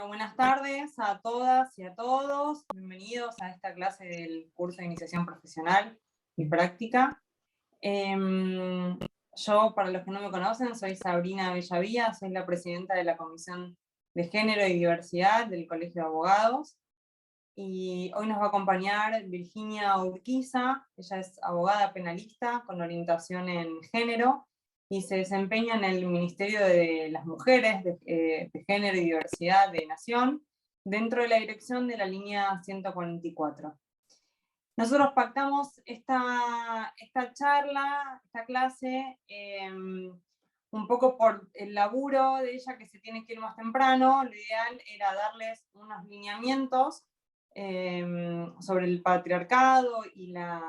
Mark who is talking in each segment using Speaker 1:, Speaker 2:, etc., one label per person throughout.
Speaker 1: Bueno, buenas tardes a todas y a todos. Bienvenidos a esta clase del curso de iniciación profesional y práctica. Yo, para los que no me conocen, soy Sabrina Bellavía, soy la presidenta de la Comisión de Género y Diversidad del Colegio de Abogados. Y hoy nos va a acompañar Virginia Urquiza. Ella es abogada penalista con orientación en género y se desempeña en el Ministerio de las Mujeres, de Género y Diversidad de Nación, dentro de la dirección de la línea 144. Nosotros pactamos esta charla, esta clase, un poco por el laburo de ella que se tiene que ir más temprano. Lo ideal era darles unos lineamientos sobre el patriarcado y la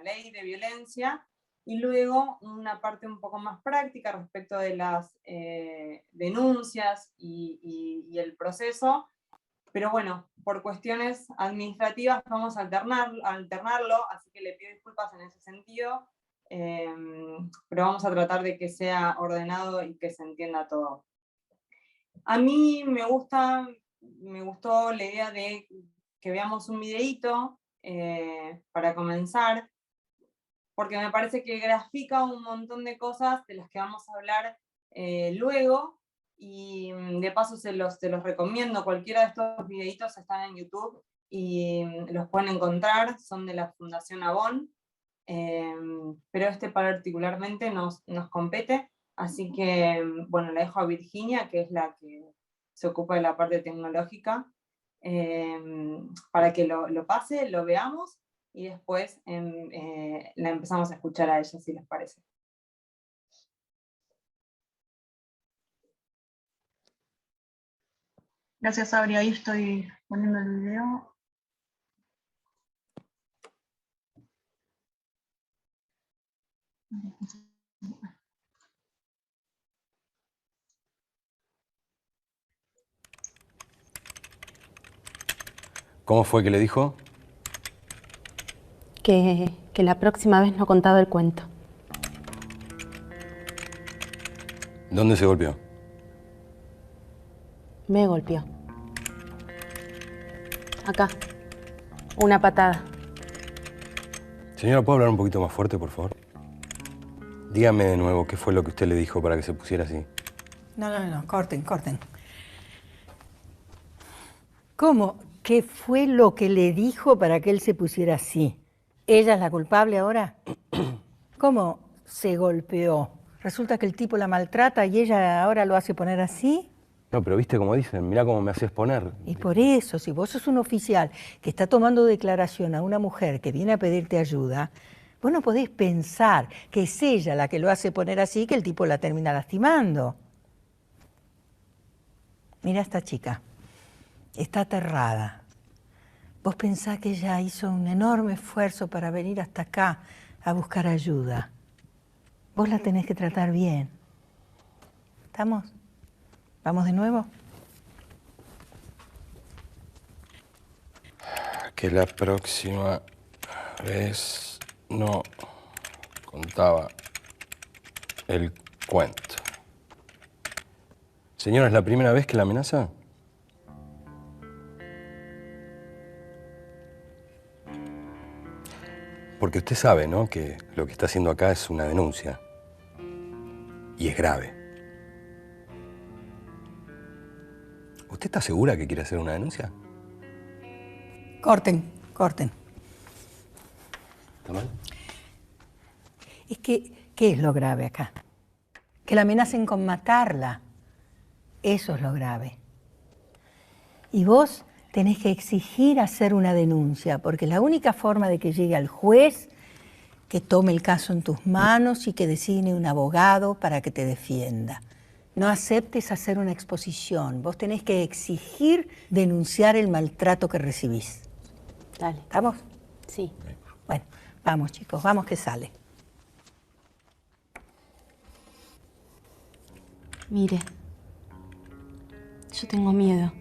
Speaker 1: ley de violencia, y luego una parte un poco más práctica respecto de las denuncias y el proceso. Pero bueno, por cuestiones administrativas vamos a alternarlo, así que le pido disculpas en ese sentido, pero vamos a tratar de que sea ordenado y que se entienda todo. A mí me gustó la idea de que veamos un videíto para comenzar, porque me parece que grafica un montón de cosas de las que vamos a hablar luego, y de paso se los recomiendo. Cualquiera de estos videitos están en YouTube y los pueden encontrar, son de la Fundación Avon, pero este particularmente nos compete, así que bueno, la dejo a Virginia, que es la que se ocupa de la parte tecnológica, para que lo pase, lo veamos, y después la empezamos a escuchar a ella, si les parece.
Speaker 2: Gracias, Sabri. Ahí estoy poniendo el video.
Speaker 3: ¿Cómo fue que le dijo?
Speaker 4: Que la próxima vez no contaba el cuento.
Speaker 3: ¿Dónde se golpeó?
Speaker 4: Me golpeó. Acá. Una patada.
Speaker 3: Señora, ¿puedo hablar un poquito más fuerte, por favor? Dígame de nuevo, ¿qué fue lo que usted le dijo para que se pusiera así?
Speaker 5: No, corten. ¿Cómo? ¿Qué fue lo que le dijo para que él se pusiera así? ¿Ella es la culpable ahora? ¿Cómo se golpeó? ¿Resulta que el tipo la maltrata y ella ahora lo hace poner así?
Speaker 3: No, pero viste como dicen, mirá cómo me haces poner.
Speaker 5: Y por eso, si vos sos un oficial que está tomando declaración a una mujer que viene a pedirte ayuda, vos no podés pensar que es ella la que lo hace poner así, que el tipo la termina lastimando. Mira esta chica, está aterrada. Vos pensás que ella hizo un enorme esfuerzo para venir hasta acá a buscar ayuda. Vos la tenés que tratar bien. ¿Estamos? ¿Vamos de nuevo?
Speaker 3: Que la próxima vez no contaba el cuento. Señora, ¿es la primera vez que la amenaza? Porque usted sabe, ¿no?, que lo que está haciendo acá es una denuncia. Y es grave. ¿Usted está segura que quiere hacer una denuncia?
Speaker 5: Corten.
Speaker 3: ¿Está mal?
Speaker 5: Es que, ¿qué es lo grave acá? Que la amenacen con matarla. Eso es lo grave. Y vos tenés que exigir hacer una denuncia, porque la única forma de que llegue al juez, que tome el caso en tus manos y que designe un abogado para que te defienda. No aceptes hacer una exposición. Vos tenés que exigir denunciar el maltrato que recibís.
Speaker 4: Dale.
Speaker 5: ¿Estamos?
Speaker 4: Sí.
Speaker 5: Bueno, vamos chicos, vamos que sale.
Speaker 4: Mire, yo tengo miedo.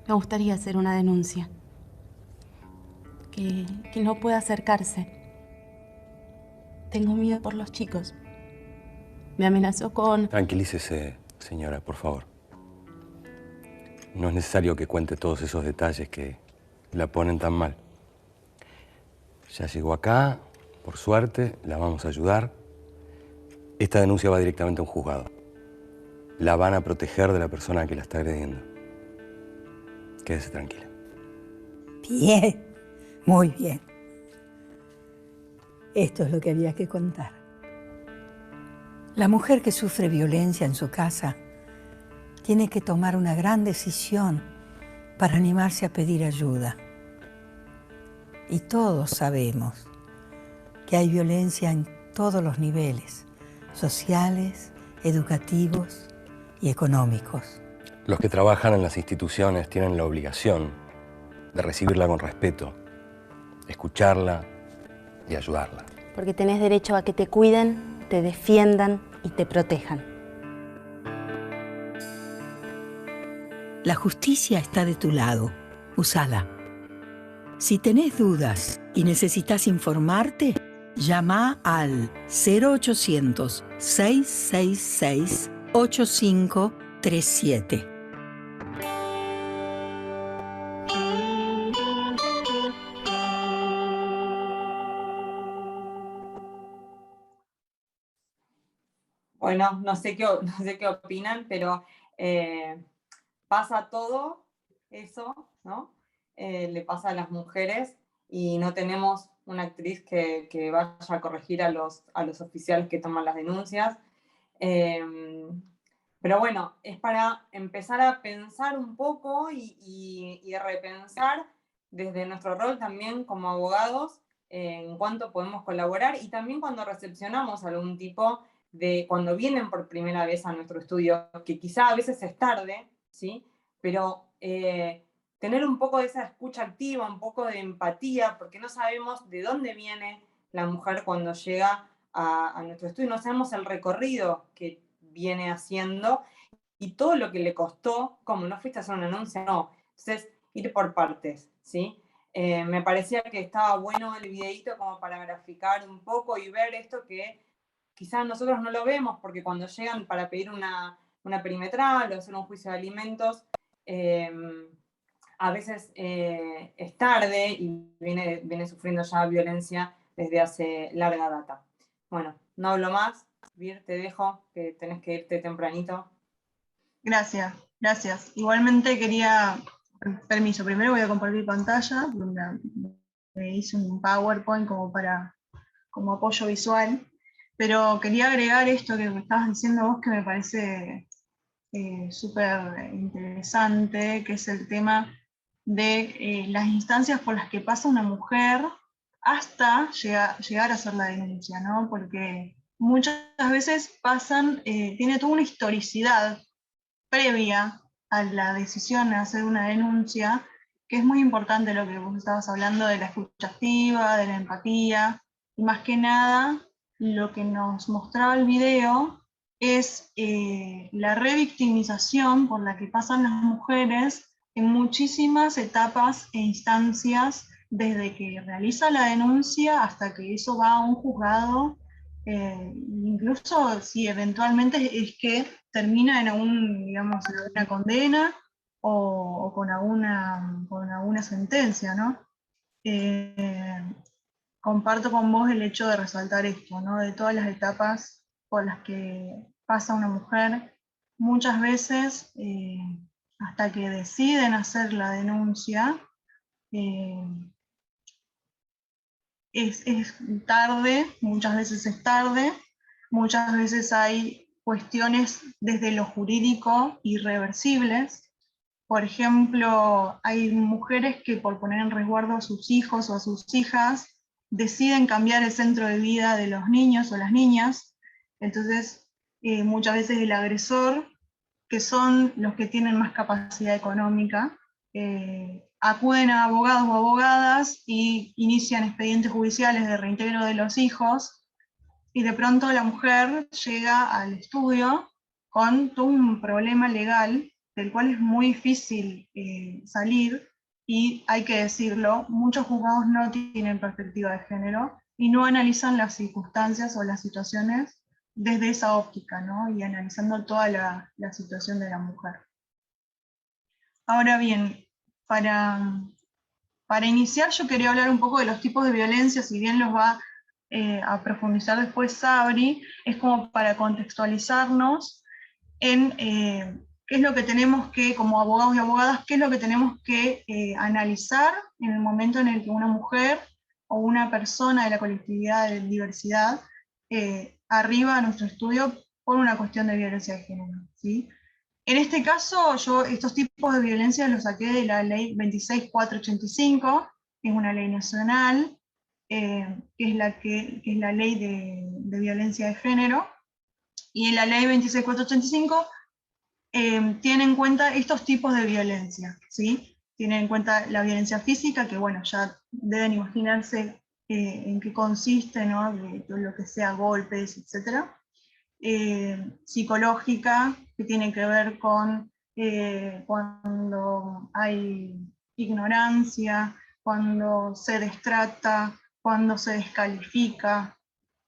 Speaker 4: Me gustaría hacer una denuncia. Que no pueda acercarse. Tengo miedo por los chicos. Me amenazó con...
Speaker 3: Tranquilícese, señora, por favor. no es necesario que cuente todos esos detalles que la ponen tan mal. Ya llegó acá, por suerte, la vamos a ayudar. Esta denuncia va directamente a un juzgado. La van a proteger de la persona que la está agrediendo. Quédese tranquila.
Speaker 5: Bien, muy bien. Esto es lo que había que contar. La mujer que sufre violencia en su casa tiene que tomar una gran decisión para animarse a pedir ayuda. Y todos sabemos que hay violencia en todos los niveles, sociales, educativos y económicos.
Speaker 3: Los que trabajan en las instituciones tienen la obligación de recibirla con respeto, escucharla y ayudarla.
Speaker 4: Porque tenés derecho a que te cuiden, te defiendan y te protejan.
Speaker 5: La justicia está de tu lado. Usala. Si tenés dudas y necesitas informarte, llama al 0800-666-8537.
Speaker 1: Bueno, no sé qué opinan, pero pasa todo eso, ¿no? Le pasa a las mujeres y no tenemos una actriz que vaya a corregir a los oficiales que toman las denuncias. Pero bueno, es para empezar a pensar un poco y repensar desde nuestro rol también como abogados en cuánto podemos colaborar y también cuando recepcionamos algún tipo de, cuando vienen por primera vez a nuestro estudio, que quizá a veces es tarde, ¿sí? Pero tener un poco de esa escucha activa, un poco de empatía, porque no sabemos de dónde viene la mujer cuando llega a nuestro estudio, no sabemos el recorrido que viene haciendo y todo lo que le costó, como no fuiste a hacer un anuncio, no. Entonces, ir por partes, ¿sí? Me parecía que estaba bueno el videíto como para graficar un poco y ver esto que quizás nosotros no lo vemos porque cuando llegan para pedir una perimetral o hacer un juicio de alimentos, a veces es tarde y viene sufriendo ya violencia desde hace larga data. Bueno, no hablo más. Vir, te dejo, que tenés que irte tempranito.
Speaker 2: Gracias, gracias. Igualmente quería, permiso, primero voy a compartir pantalla, donde me hice un PowerPoint como apoyo visual, pero quería agregar esto que me estabas diciendo vos que me parece súper interesante, que es el tema de las instancias por las que pasa una mujer hasta llegar a hacer la denuncia, ¿no? Porque muchas veces tiene toda una historicidad previa a la decisión de hacer una denuncia, que es muy importante lo que vos estabas hablando de la escucha activa, de la empatía, y más que nada, lo que nos mostraba el video es la revictimización por la que pasan las mujeres en muchísimas etapas e instancias, desde que realiza la denuncia hasta que eso va a un juzgado, incluso si eventualmente es que termina digamos, en alguna condena o con alguna sentencia, ¿no? Comparto con vos el hecho de resaltar esto, ¿no? De todas las etapas por las que pasa una mujer, muchas veces hasta que deciden hacer la denuncia, es tarde, muchas veces es tarde, muchas veces hay cuestiones desde lo jurídico irreversibles. Por ejemplo, hay mujeres que por poner en resguardo a sus hijos o a sus hijas deciden cambiar el centro de vida de los niños o las niñas. Entonces, muchas veces el agresor, que son los que tienen más capacidad económica, acuden a abogados o abogadas y inician expedientes judiciales de reintegro de los hijos, y de pronto la mujer llega al estudio con todo un problema legal del cual es muy difícil salir, y hay que decirlo, muchos juzgados no tienen perspectiva de género y no analizan las circunstancias o las situaciones desde esa óptica, ¿no? Y analizando toda la situación de la mujer. Ahora bien, para iniciar yo quería hablar un poco de los tipos de violencia, si bien los va a profundizar después Sabri, es como para contextualizarnos en qué es lo que tenemos que, como abogados y abogadas, qué es lo que tenemos que analizar en el momento en el que una mujer o una persona de la colectividad de diversidad arriba a nuestro estudio por una cuestión de violencia de género, ¿sí? En este caso, yo estos tipos de violencia los saqué de la ley 26485, que es una ley nacional, que es la ley de violencia de género, y en la ley 26485 tiene en cuenta estos tipos de violencia, ¿sí? Tiene en cuenta la violencia física, que bueno, ya deben imaginarse en qué consiste, ¿no? De todo lo que sea golpes, etc. Psicológica, que tiene que ver con cuando hay ignorancia, cuando se destrata, cuando se descalifica.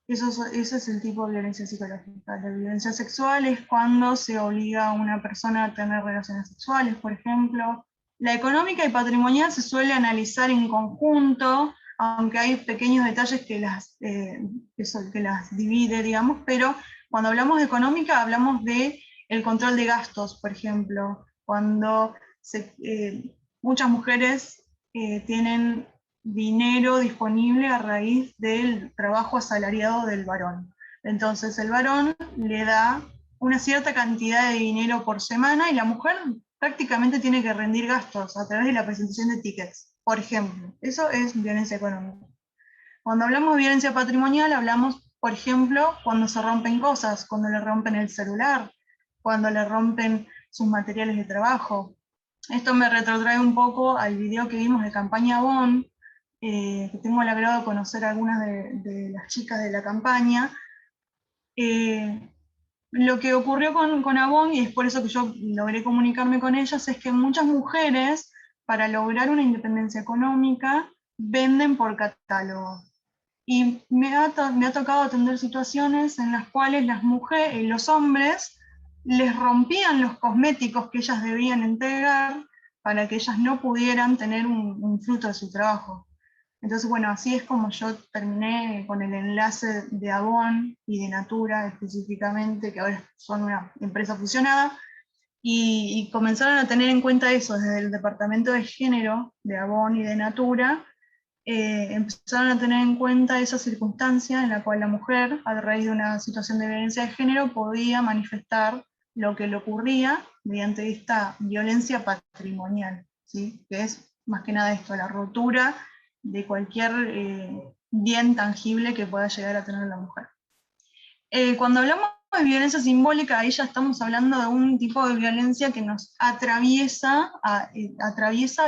Speaker 2: Ese es el tipo de violencia psicológica. La violencia sexual es cuando se obliga a una persona a tener relaciones sexuales, por ejemplo. La económica y patrimonial se suele analizar en conjunto, aunque hay pequeños detalles que las divide, digamos, pero cuando hablamos de económica hablamos de el control de gastos, por ejemplo, cuando muchas mujeres tienen dinero disponible a raíz del trabajo asalariado del varón. Entonces el varón le da una cierta cantidad de dinero por semana y la mujer prácticamente tiene que rendir gastos a través de la presentación de tickets, por ejemplo. Eso es violencia económica. Cuando hablamos de violencia patrimonial, hablamos, por ejemplo, cuando se rompen cosas, cuando le rompen el celular, cuando le rompen sus materiales de trabajo. Esto me retrotrae un poco al video que vimos de campaña Avon, que tengo el agrado de conocer a algunas de las chicas de la campaña. Lo que ocurrió con Avon, y es por eso que yo logré comunicarme con ellas, es que muchas mujeres, para lograr una independencia económica, venden por catálogo. Y me ha tocado atender situaciones en las cuales los hombres les rompían los cosméticos que ellas debían entregar para que ellas no pudieran tener un fruto de su trabajo. Entonces, bueno, así es como yo terminé con el enlace de Avon y de Natura específicamente, que ahora son una empresa fusionada, y comenzaron a tener en cuenta eso desde el departamento de género de Avon y de Natura. Empezaron a tener en cuenta esa circunstancia en la cual la mujer, a raíz de una situación de violencia de género, podía manifestar lo que le ocurría mediante esta violencia patrimonial, ¿sí? Que es más que nada esto, la rotura de cualquier bien tangible que pueda llegar a tener la mujer. Cuando hablamos de violencia simbólica, ahí ya estamos hablando de un tipo de violencia que nos atraviesa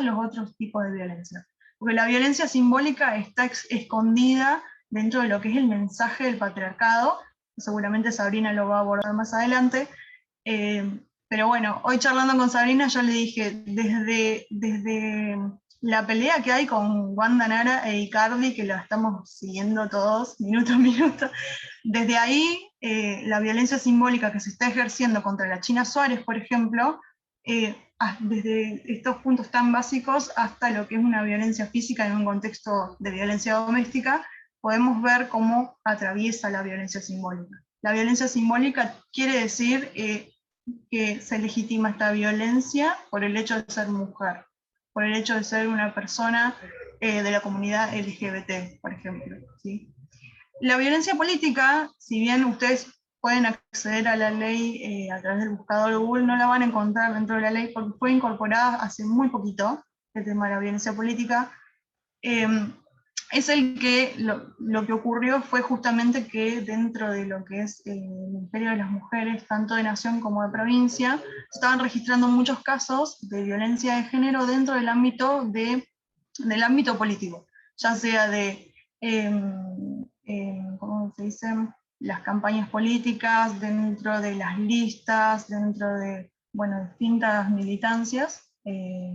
Speaker 2: los otros tipos de violencia. Porque la violencia simbólica está escondida dentro de lo que es el mensaje del patriarcado, seguramente Sabrina lo va a abordar más adelante, pero bueno, hoy charlando con Sabrina yo le dije, desde la pelea que hay con Wanda Nara e Icardi, que la estamos siguiendo todos minuto a minuto, desde ahí la violencia simbólica que se está ejerciendo contra la China Suárez, por ejemplo, desde estos puntos tan básicos hasta lo que es una violencia física en un contexto de violencia doméstica, podemos ver cómo atraviesa la violencia simbólica. La violencia simbólica quiere decir que se legitima esta violencia por el hecho de ser mujer, por el hecho de ser una persona de la comunidad LGBT, por ejemplo, ¿sí? La violencia política, si bien ustedes pueden acceder a la ley a través del buscador de Google, no la van a encontrar dentro de la ley porque fue incorporada hace muy poquito, el tema de la violencia política. Es lo que ocurrió fue justamente que dentro de lo que es el Ministerio de las Mujeres, tanto de nación como de provincia, se estaban registrando muchos casos de violencia de género dentro del ámbito político, ya sea de ¿cómo se dicen? Las campañas políticas, dentro de las listas, dentro de distintas militancias.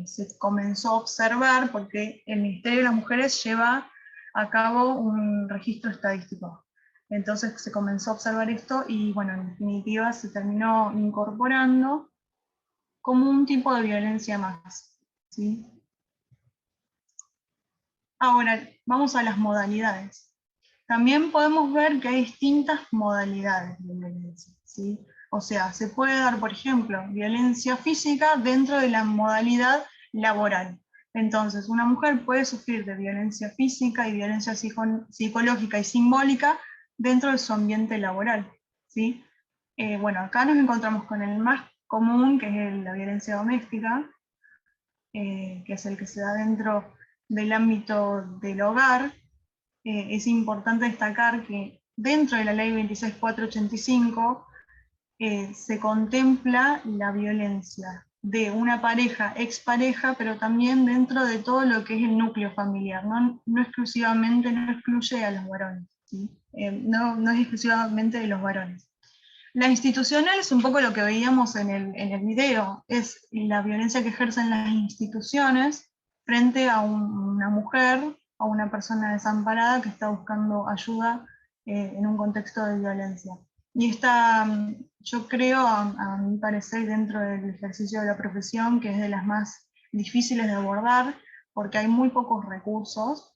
Speaker 2: Se comenzó a observar, porque el Ministerio de las Mujeres lleva a cabo un registro estadístico. Entonces se comenzó a observar esto y, bueno, en definitiva se terminó incorporando como un tipo de violencia más, ¿sí? Ahora, vamos a las modalidades. También podemos ver que hay distintas modalidades de violencia, ¿sí? O sea, se puede dar, por ejemplo, violencia física dentro de la modalidad laboral. Entonces, una mujer puede sufrir de violencia física y violencia psicológica y simbólica dentro de su ambiente laboral, ¿sí? Bueno, acá nos encontramos con el más común, que es la violencia doméstica, que es el que se da dentro del ámbito del hogar. Es importante destacar que dentro de la ley 26.485 se contempla la violencia de una pareja, expareja, pero también dentro de todo lo que es el núcleo familiar, no exclusivamente, no excluye a los varones, ¿sí? No es exclusivamente de los varones. La institucional es un poco lo que veíamos en el video, es la violencia que ejercen las instituciones frente a una mujer, a una persona desamparada que está buscando ayuda en un contexto de violencia. Y esta, yo creo, a mi parecer, dentro del ejercicio de la profesión, que es de las más difíciles de abordar, porque hay muy pocos recursos,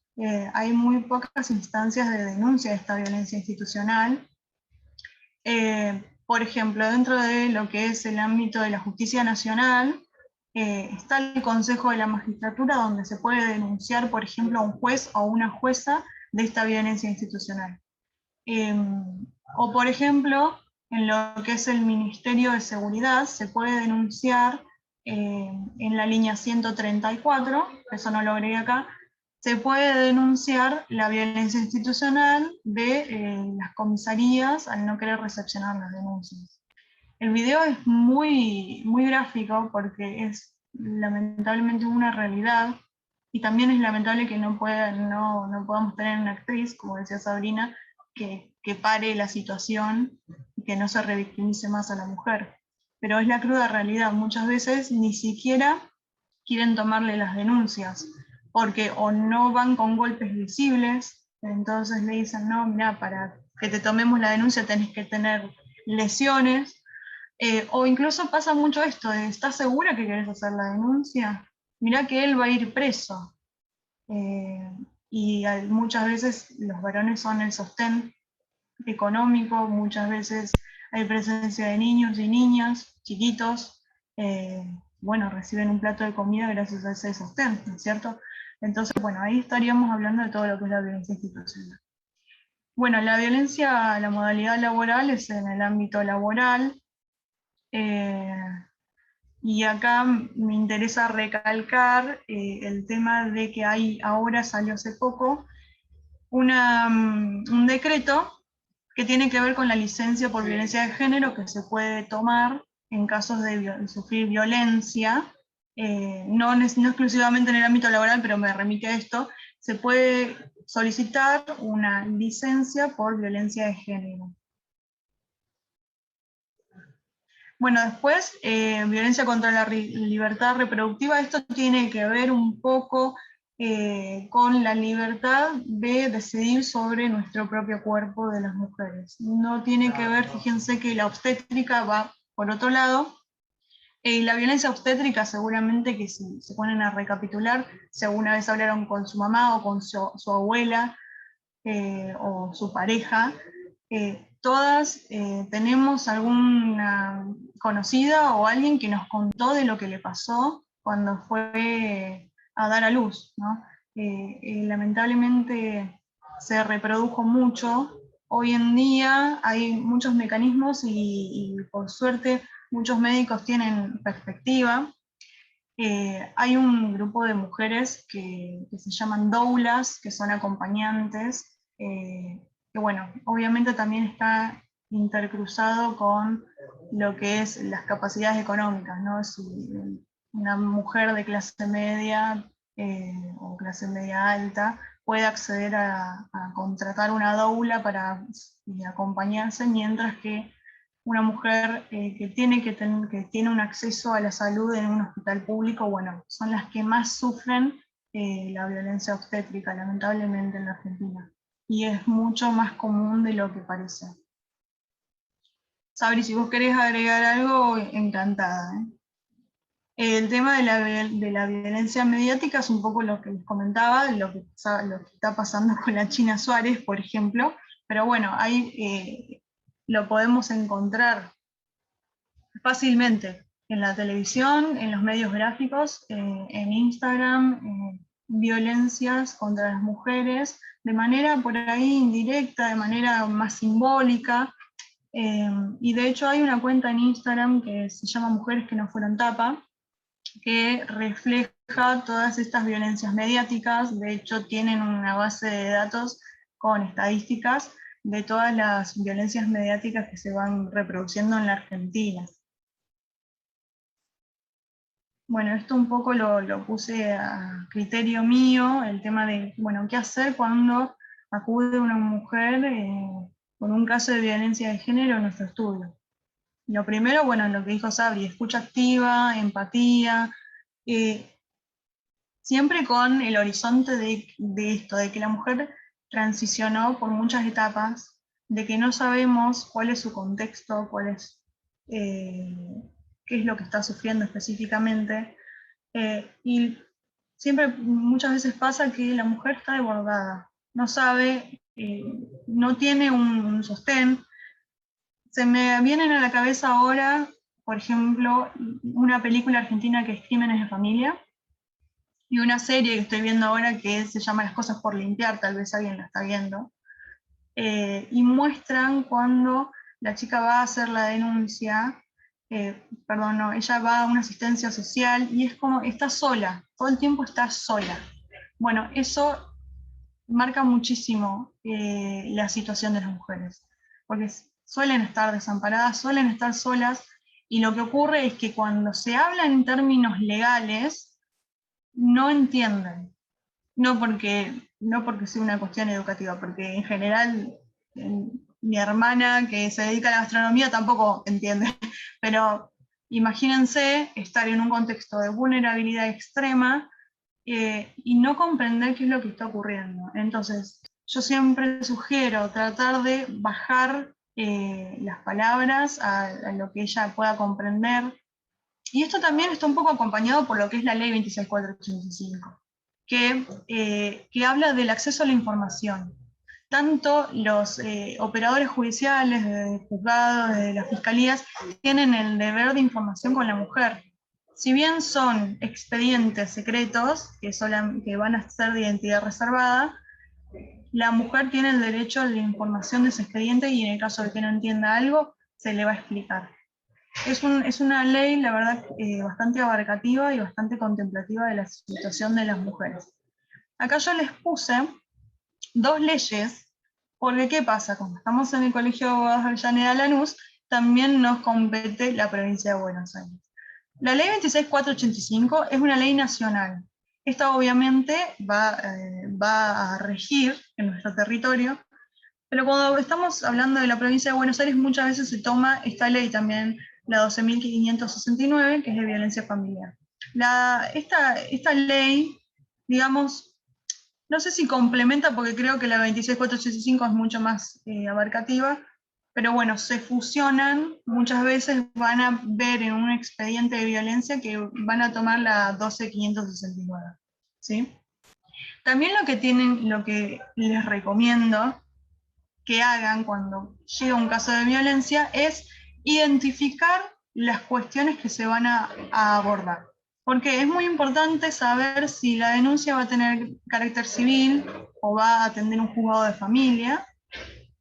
Speaker 2: hay muy pocas instancias de denuncia de esta violencia institucional. Por ejemplo, dentro de lo que es el ámbito de la justicia nacional, está el Consejo de la Magistratura, donde se puede denunciar, por ejemplo, a un juez o una jueza de esta violencia institucional. O, por ejemplo, en lo que es el Ministerio de Seguridad, se puede denunciar en la línea 134, eso no lo agregué acá, se puede denunciar la violencia institucional de las comisarías al no querer recepcionar las denuncias. El video es muy, muy gráfico porque es lamentablemente una realidad, y también es lamentable que no podamos tener una actriz, como decía Sabrina, que pare la situación y que no se revictimice más a la mujer. Pero es la cruda realidad, muchas veces ni siquiera quieren tomarle las denuncias, porque o no van con golpes visibles, entonces le dicen, no, mira, para que te tomemos la denuncia tenés que tener lesiones, o incluso pasa mucho esto de, ¿estás segura que querés hacer la denuncia? Mirá que él va a ir preso. Y muchas veces los varones son el sostén económico, muchas veces hay presencia de niños y niñas chiquitos, bueno, reciben un plato de comida gracias a ese sostén, ¿no es cierto? Entonces, bueno, ahí estaríamos hablando de todo lo que es la violencia institucional. Bueno, la violencia, la modalidad laboral es en el ámbito laboral, y acá me interesa recalcar el tema de que ahora salió hace poco un decreto que tiene que ver con la licencia por violencia de género que se puede tomar en casos de sufrir violencia, no exclusivamente en el ámbito laboral, pero me remite a esto, se puede solicitar una licencia por violencia de género. Bueno, después, violencia contra la libertad reproductiva, esto tiene que ver un poco con la libertad de decidir sobre nuestro propio cuerpo de las mujeres. No tiene que ver, fíjense que la obstétrica va por otro lado, y la violencia obstétrica seguramente que si se ponen a recapitular, si alguna vez hablaron con su mamá o con su abuela o su pareja, todas tenemos alguna conocida o alguien que nos contó de lo que le pasó cuando fue a dar a luz, ¿no? Lamentablemente se reprodujo mucho. Hoy en día hay muchos mecanismos y por suerte muchos médicos tienen perspectiva. Hay un grupo de mujeres que se llaman doulas, que son acompañantes, que bueno, obviamente también está intercruzado con lo que es las capacidades económicas, ¿no? Si una mujer de clase media o clase media alta puede acceder a contratar una doula para acompañarse, mientras que una mujer que tiene un acceso a la salud en un hospital público, bueno, son las que más sufren la violencia obstétrica, lamentablemente, en la Argentina. Y es mucho más común de lo que parece. Sabri, si vos querés agregar algo, encantada. El tema de la violencia mediática es un poco lo que les comentaba, lo que está pasando con la China Suárez, por ejemplo, pero bueno, ahí lo podemos encontrar fácilmente en la televisión, en los medios gráficos, en Instagram, violencias contra las mujeres, de manera por ahí indirecta, de manera más simbólica, y de hecho hay una cuenta en Instagram que se llama Mujeres que no fueron tapa, que refleja todas estas violencias mediáticas. De hecho tienen una base de datos con estadísticas de todas las violencias mediáticas que se van reproduciendo en la Argentina. Bueno, esto un poco lo puse a criterio mío, el tema de, bueno, ¿qué hacer cuando acude una mujer con un caso de violencia de género en nuestro estudio? Lo primero, bueno, lo que dijo Sabri, escucha activa, empatía, siempre con el horizonte de esto, de que la mujer transicionó por muchas etapas, de que no sabemos cuál es su contexto, qué es lo que está sufriendo específicamente, y siempre, muchas veces pasa que la mujer está desbordada, no sabe, no tiene un sostén. Se me vienen a la cabeza ahora, por ejemplo, una película argentina que es Crímenes de Familia, y una serie que estoy viendo ahora que se llama Las cosas por limpiar, tal vez alguien la está viendo, y muestran cuando la chica va a hacer la denuncia, perdón, no, ella va a una asistencia social y es como, está sola, todo el tiempo está sola. Bueno, eso marca muchísimo la situación de las mujeres, porque suelen estar desamparadas, suelen estar solas, y lo que ocurre es que cuando se habla en términos legales, no entienden. No porque sea una cuestión educativa, porque en general mi hermana que se dedica a la gastronomía tampoco entiende, pero imagínense estar en un contexto de vulnerabilidad extrema y no comprender qué es lo que está ocurriendo. Entonces, yo siempre sugiero tratar de bajar las palabras a lo que ella pueda comprender. Y esto también está un poco acompañado por lo que es la ley 26485, que habla del acceso a la información. Tanto los operadores judiciales, de juzgados, de las fiscalías, tienen el deber de información con la mujer. Si bien son expedientes secretos, que van a ser de identidad reservada, la mujer tiene el derecho a la información de ese expediente y en el caso de que no entienda algo, se le va a explicar. Es una ley, la verdad, bastante abarcativa y bastante contemplativa de la situación de las mujeres. Acá yo les puse 2 leyes, porque ¿qué pasa? Como estamos en el Colegio de Abogados de Avellaneda Lanús, también nos compete la provincia de Buenos Aires. La ley 26485 es una ley nacional. Esta obviamente va a regir en nuestro territorio, pero cuando estamos hablando de la provincia de Buenos Aires, muchas veces se toma esta ley también, la 12.569, que es de violencia familiar. Esta ley, digamos, no sé si complementa, porque creo que la 26485 es mucho más abarcativa, pero bueno, se fusionan, muchas veces van a ver en un expediente de violencia que van a tomar la 12.569, ¿sí? También lo que les recomiendo que hagan cuando llega un caso de violencia es identificar las cuestiones que se van a abordar. Porque es muy importante saber si la denuncia va a tener carácter civil o va a atender un juzgado de familia,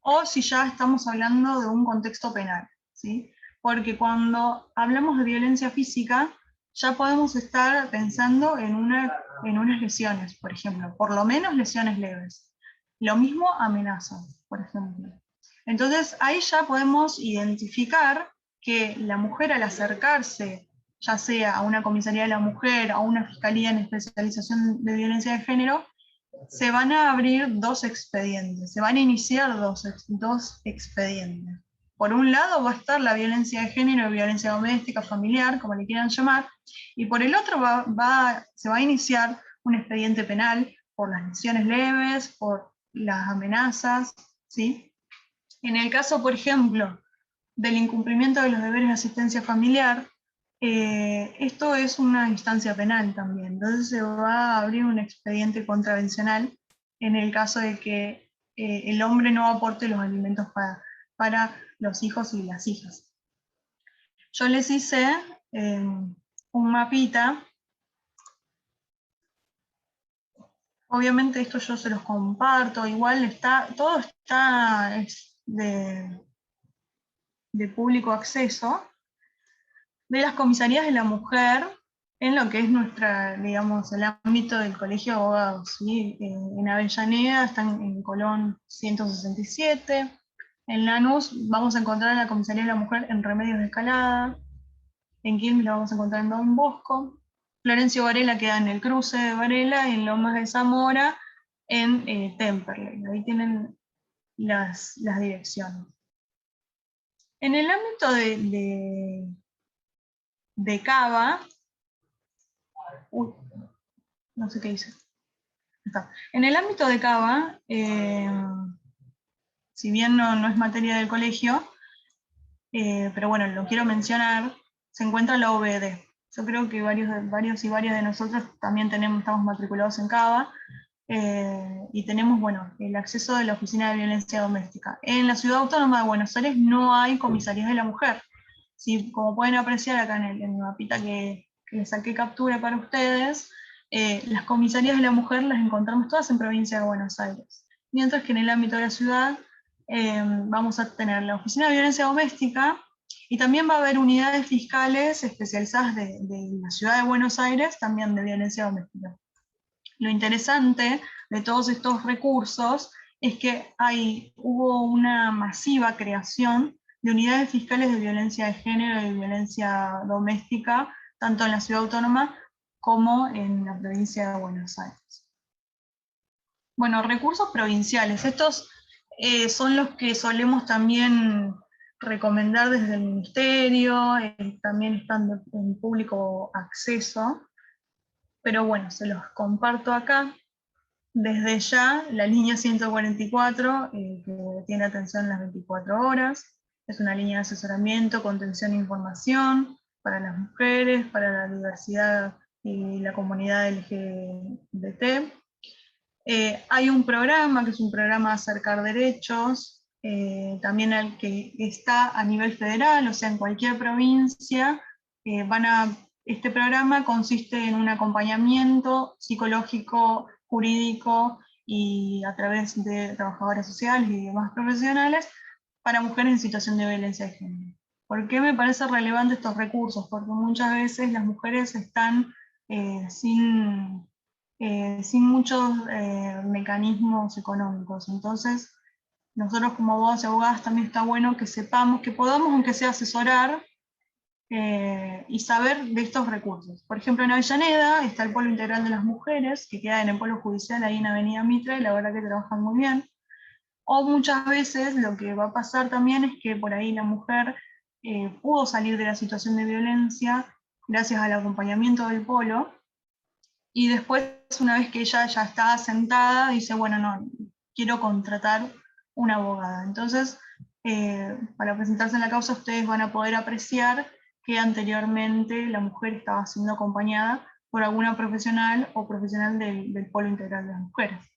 Speaker 2: o si ya estamos hablando de un contexto penal, ¿sí? Porque cuando hablamos de violencia física, ya podemos estar pensando en unas lesiones, por ejemplo, por lo menos lesiones leves. Lo mismo amenazas, por ejemplo. Entonces ahí ya podemos identificar que la mujer, al acercarse, ya sea a una comisaría de la mujer, a una fiscalía en especialización de violencia de género, se van a abrir 2 expedientes, se van a iniciar dos expedientes. Por un lado va a estar la violencia de género, violencia doméstica, familiar, como le quieran llamar, y por el otro se va a iniciar un expediente penal por las lesiones leves, por las amenazas, ¿sí? En el caso, por ejemplo, del incumplimiento de los deberes de asistencia familiar, Esto es una instancia penal también, entonces se va a abrir un expediente contravencional en el caso de que el hombre no aporte los alimentos para los hijos y las hijas. Yo les hice un mapita. Obviamente esto yo se los comparto, igual todo está de público acceso, de las comisarías de la mujer en lo que es digamos, el ámbito del Colegio de Abogados. ¿Sí? En Avellaneda están en Colón 167, en Lanús vamos a encontrar la comisaría de la mujer en Remedios de Escalada, en Quilmes la vamos a encontrar en Don Bosco, Florencio Varela queda en el cruce de Varela, y en Lomas de Zamora, en Temperley. Ahí tienen las direcciones. En el ámbito de Cava, no sé qué hice. En el ámbito de Cava, si bien no es materia del colegio, pero bueno, lo quiero mencionar, se encuentra la OBD. Yo creo que varios y varias de nosotros también estamos matriculados en Cava, y tenemos, bueno, el acceso de la Oficina de Violencia Doméstica. En la Ciudad Autónoma de Buenos Aires no hay comisarías de la mujer. Sí, como pueden apreciar acá en el mapita que les saqué captura para ustedes, las comisarías de la mujer las encontramos todas en provincia de Buenos Aires. Mientras que en el ámbito de la ciudad vamos a tener la Oficina de Violencia Doméstica, y también va a haber unidades fiscales especializadas de la ciudad de Buenos Aires, también de violencia doméstica. Lo interesante de todos estos recursos es que hubo una masiva creación de unidades fiscales de violencia de género y violencia doméstica, tanto en la ciudad autónoma como en la provincia de Buenos Aires. Bueno, recursos provinciales. Estos son los que solemos también recomendar desde el Ministerio, también están en público acceso, pero bueno, se los comparto acá. Desde ya, la línea 144, que tiene atención las 24 horas, es una línea de asesoramiento, contención e información para las mujeres, para la diversidad y la comunidad LGBT. Hay un programa, que es un programa de acercar derechos, también al que está a nivel federal, o sea, en cualquier provincia, este programa consiste en un acompañamiento psicológico, jurídico y a través de trabajadoras sociales y demás profesionales para mujeres en situación de violencia de género. ¿Por qué me parece relevante estos recursos? Porque muchas veces las mujeres están sin muchos mecanismos económicos. Entonces, nosotros como abogados y abogadas también está bueno que sepamos, que podamos, aunque sea asesorar, y saber de estos recursos. Por ejemplo, en Avellaneda está el Polo Integral de las Mujeres, que queda en el Polo Judicial, ahí en Avenida Mitre, y la verdad que trabajan muy bien. O muchas veces lo que va a pasar también es que por ahí la mujer pudo salir de la situación de violencia gracias al acompañamiento del Polo, y después, una vez que ella ya está sentada, dice, bueno, no, quiero contratar una abogada. Entonces, para presentarse en la causa, ustedes van a poder apreciar que anteriormente la mujer estaba siendo acompañada por alguna profesional o profesional del Polo Integral de las Mujeres.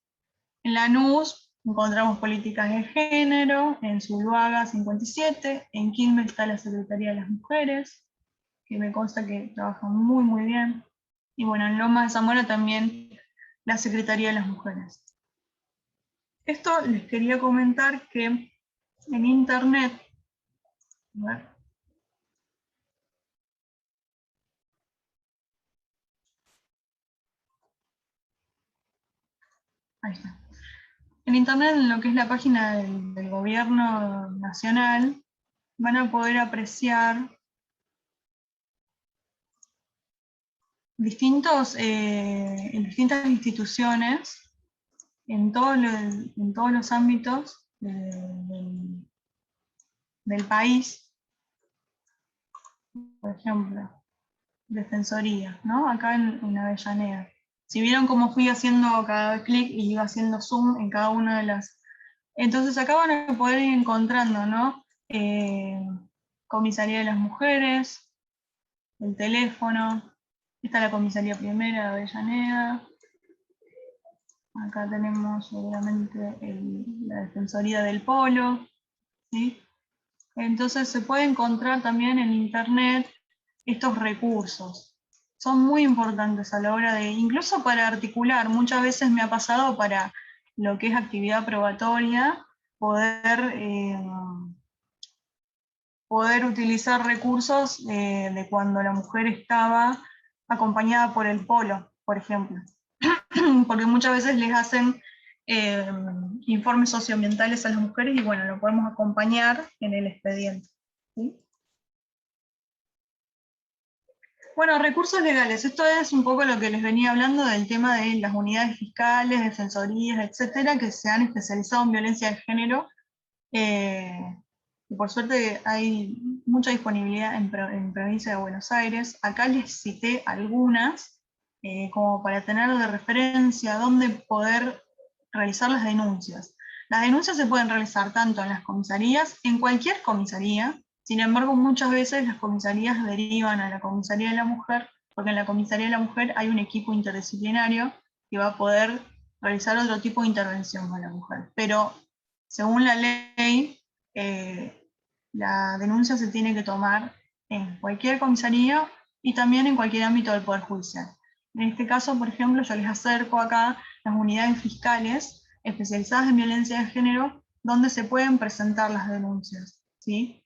Speaker 2: En Lanús encontramos políticas de género, en Zuluaga 57, en Quilmes está la Secretaría de las Mujeres, que me consta que trabajan muy, muy bien. Y bueno, en Lomas de Zamora también la Secretaría de las Mujeres. Esto les quería comentar que en internet, a ver, ahí está. En internet, en lo que es la página del Gobierno Nacional, van a poder apreciar distintas instituciones en todos los ámbitos del país. Por ejemplo, Defensoría, ¿no? Acá en Avellaneda. Si vieron cómo fui haciendo cada clic y iba haciendo zoom en cada una de las... Entonces acá van a poder ir encontrando, ¿no? Comisaría de las Mujeres, el teléfono. Esta es la comisaría primera de Avellaneda. Acá tenemos seguramente la Defensoría del Polo, ¿sí? Entonces se puede encontrar también en internet estos recursos. Son muy importantes a la hora de, incluso para articular, muchas veces me ha pasado para lo que es actividad probatoria, poder utilizar recursos de cuando la mujer estaba acompañada por el polo, por ejemplo. Porque muchas veces les hacen informes socioambientales a las mujeres y bueno, lo podemos acompañar en el expediente, ¿sí? Bueno, recursos legales. Esto es un poco lo que les venía hablando del tema de las unidades fiscales, defensorías, etcétera, que se han especializado en violencia de género. Y por suerte hay mucha disponibilidad en provincia de Buenos Aires. Acá les cité algunas, como para tener de referencia dónde poder realizar las denuncias. Las denuncias se pueden realizar tanto en las comisarías, en cualquier comisaría. Sin embargo, muchas veces las comisarías derivan a la comisaría de la mujer, porque en la comisaría de la mujer hay un equipo interdisciplinario que va a poder realizar otro tipo de intervención con la mujer. Pero según la ley, la denuncia se tiene que tomar en cualquier comisaría y también en cualquier ámbito del Poder Judicial. En este caso, por ejemplo, yo les acerco acá las unidades fiscales especializadas en violencia de género, donde se pueden presentar las denuncias, ¿sí?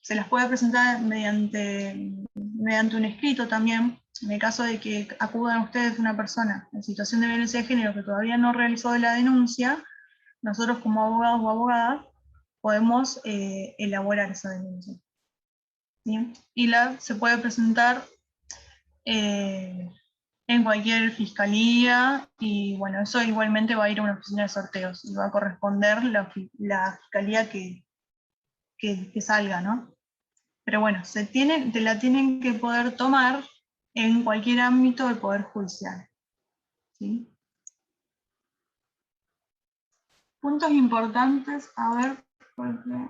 Speaker 2: Se las puede presentar mediante un escrito también, en el caso de que acudan ustedes una persona en situación de violencia de género que todavía no realizó la denuncia, nosotros como abogados o abogadas podemos elaborar esa denuncia, ¿sí? Y se puede presentar en cualquier fiscalía, y bueno, eso igualmente va a ir a una oficina de sorteos, y va a corresponder la fiscalía que salga, ¿no? Pero bueno, te la tienen que poder tomar en cualquier ámbito del Poder Judicial, ¿sí? Puntos importantes, a ver, porque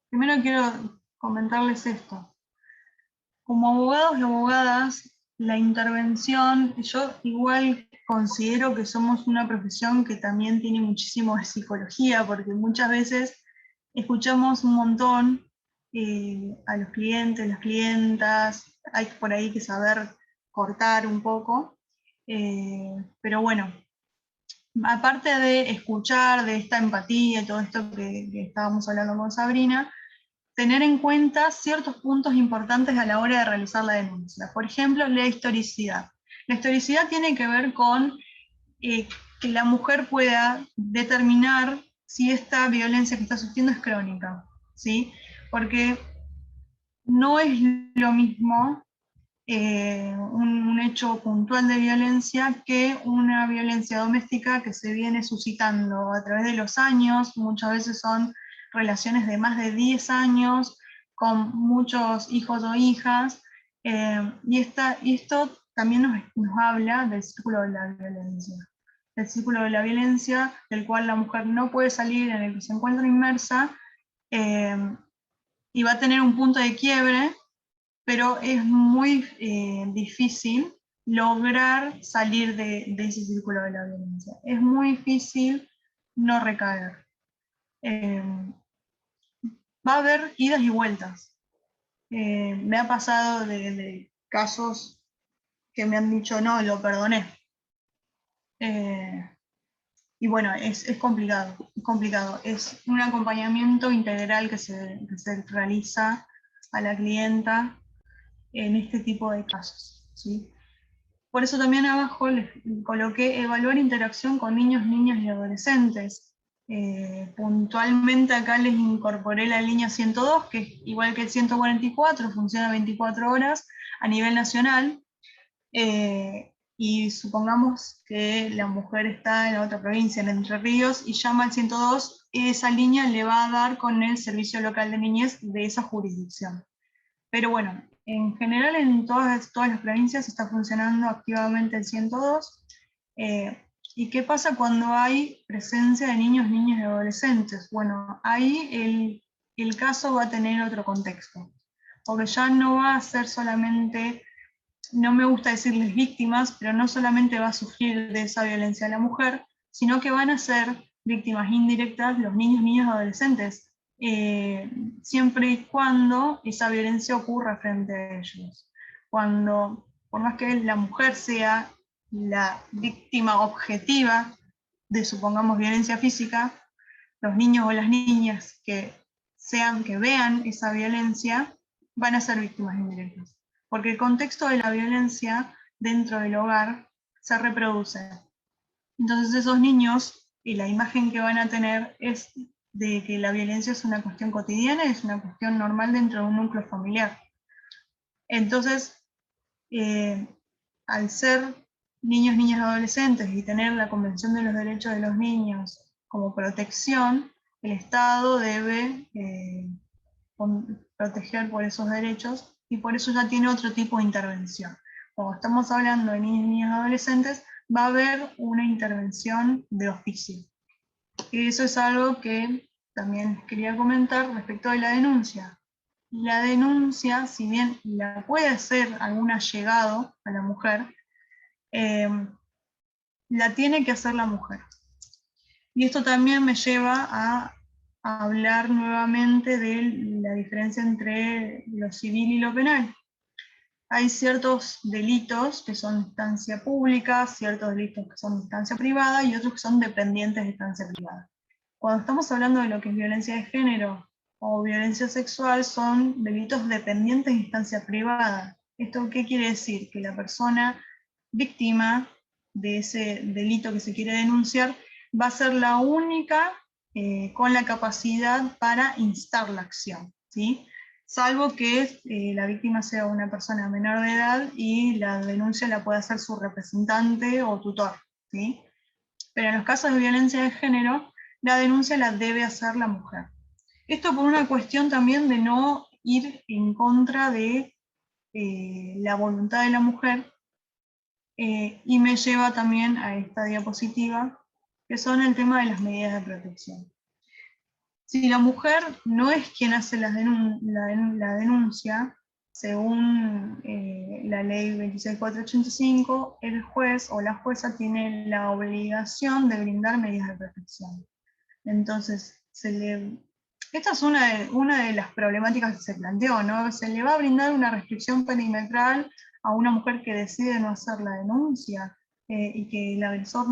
Speaker 2: primero quiero comentarles esto. Como abogados y abogadas, la intervención, yo igual considero que somos una profesión que también tiene muchísimo de psicología, porque muchas veces escuchamos un montón a los clientes, las clientas, hay por ahí que saber cortar un poco, pero bueno, aparte de escuchar, de esta empatía y todo esto que estábamos hablando con Sabrina, tener en cuenta ciertos puntos importantes a la hora de realizar la denuncia. Por ejemplo, la historicidad. La historicidad tiene que ver con que la mujer pueda determinar si esta violencia que está sufriendo es crónica, ¿sí? Porque no es lo mismo un hecho puntual de violencia que una violencia doméstica que se viene suscitando a través de los años. Muchas veces son relaciones de más de 10 años, con muchos hijos o hijas, y esto también nos habla del círculo de la violencia. El círculo de la violencia del cual la mujer no puede salir, en el que se encuentra inmersa, y va a tener un punto de quiebre, pero es muy difícil lograr salir de ese círculo de la violencia. Es muy difícil no recaer. Va a haber idas y vueltas. Me ha pasado de casos que me han dicho, no, lo perdoné. Y bueno, es complicado, es complicado. Es un acompañamiento integral que se realiza a la clienta en este tipo de casos, ¿sí? Por eso también abajo les coloqué evaluar interacción con niños, niñas y adolescentes. Puntualmente acá les incorporé la línea 102, que es igual que el 144, funciona 24 horas a nivel nacional. Y supongamos que la mujer está en otra provincia, en Entre Ríos, y llama al 102, esa línea le va a dar con el servicio local de niñez de esa jurisdicción. Pero bueno, en general en todas las provincias está funcionando activamente el 102. ¿Y qué pasa cuando hay presencia de niños, niñas y adolescentes? Bueno, ahí el caso va a tener otro contexto. porque ya no va a ser solamente, no me gusta decirles víctimas, pero no solamente va a sufrir de esa violencia la mujer, sino que van a ser víctimas indirectas los niños, niñas, adolescentes, siempre y cuando esa violencia ocurra frente a ellos. Cuando, por más que la mujer sea la víctima objetiva de, supongamos, violencia física, los niños o las niñas que vean esa violencia van a ser víctimas indirectas. Porque el contexto de la violencia dentro del hogar se reproduce. Entonces esos niños, y la imagen que van a tener es de que la violencia es una cuestión cotidiana, es una cuestión normal dentro de un núcleo familiar. Entonces, al ser niños, niñas, adolescentes y tener la Convención de los Derechos de los Niños como protección, el Estado debe proteger por esos derechos y por eso ya tiene otro tipo de intervención. Cuando estamos hablando de niños, niñas, adolescentes, va a haber una intervención de oficio. Y eso es algo que también quería comentar respecto de la denuncia. La denuncia, si bien la puede hacer algún allegado a la mujer, la tiene que hacer la mujer. Y esto también me lleva a hablar nuevamente de la diferencia entre lo civil y lo penal. Hay ciertos delitos que son de instancia pública, ciertos delitos que son de instancia privada y otros que son dependientes de instancia privada. Cuando estamos hablando de lo que es violencia de género o violencia sexual, son delitos dependientes de instancia privada. ¿Esto qué quiere decir? Que la persona víctima de ese delito que se quiere denunciar va a ser la única con la capacidad para instar la acción, ¿sí? Salvo que la víctima sea una persona menor de edad y la denuncia la pueda hacer su representante o tutor, ¿sí? Pero en los casos de violencia de género, la denuncia la debe hacer la mujer. Esto por una cuestión también de no ir en contra de la voluntad de la mujer, y me lleva también a esta diapositiva, que son el tema de las medidas de protección. Si la mujer no es quien hace la denuncia, según la ley 26485, el juez o la jueza tiene la obligación de brindar medidas de protección. Entonces, esta es una de las problemáticas que se planteó, ¿no? Se le va a brindar una restricción perimetral a una mujer que decide no hacer la denuncia, y que el agresor,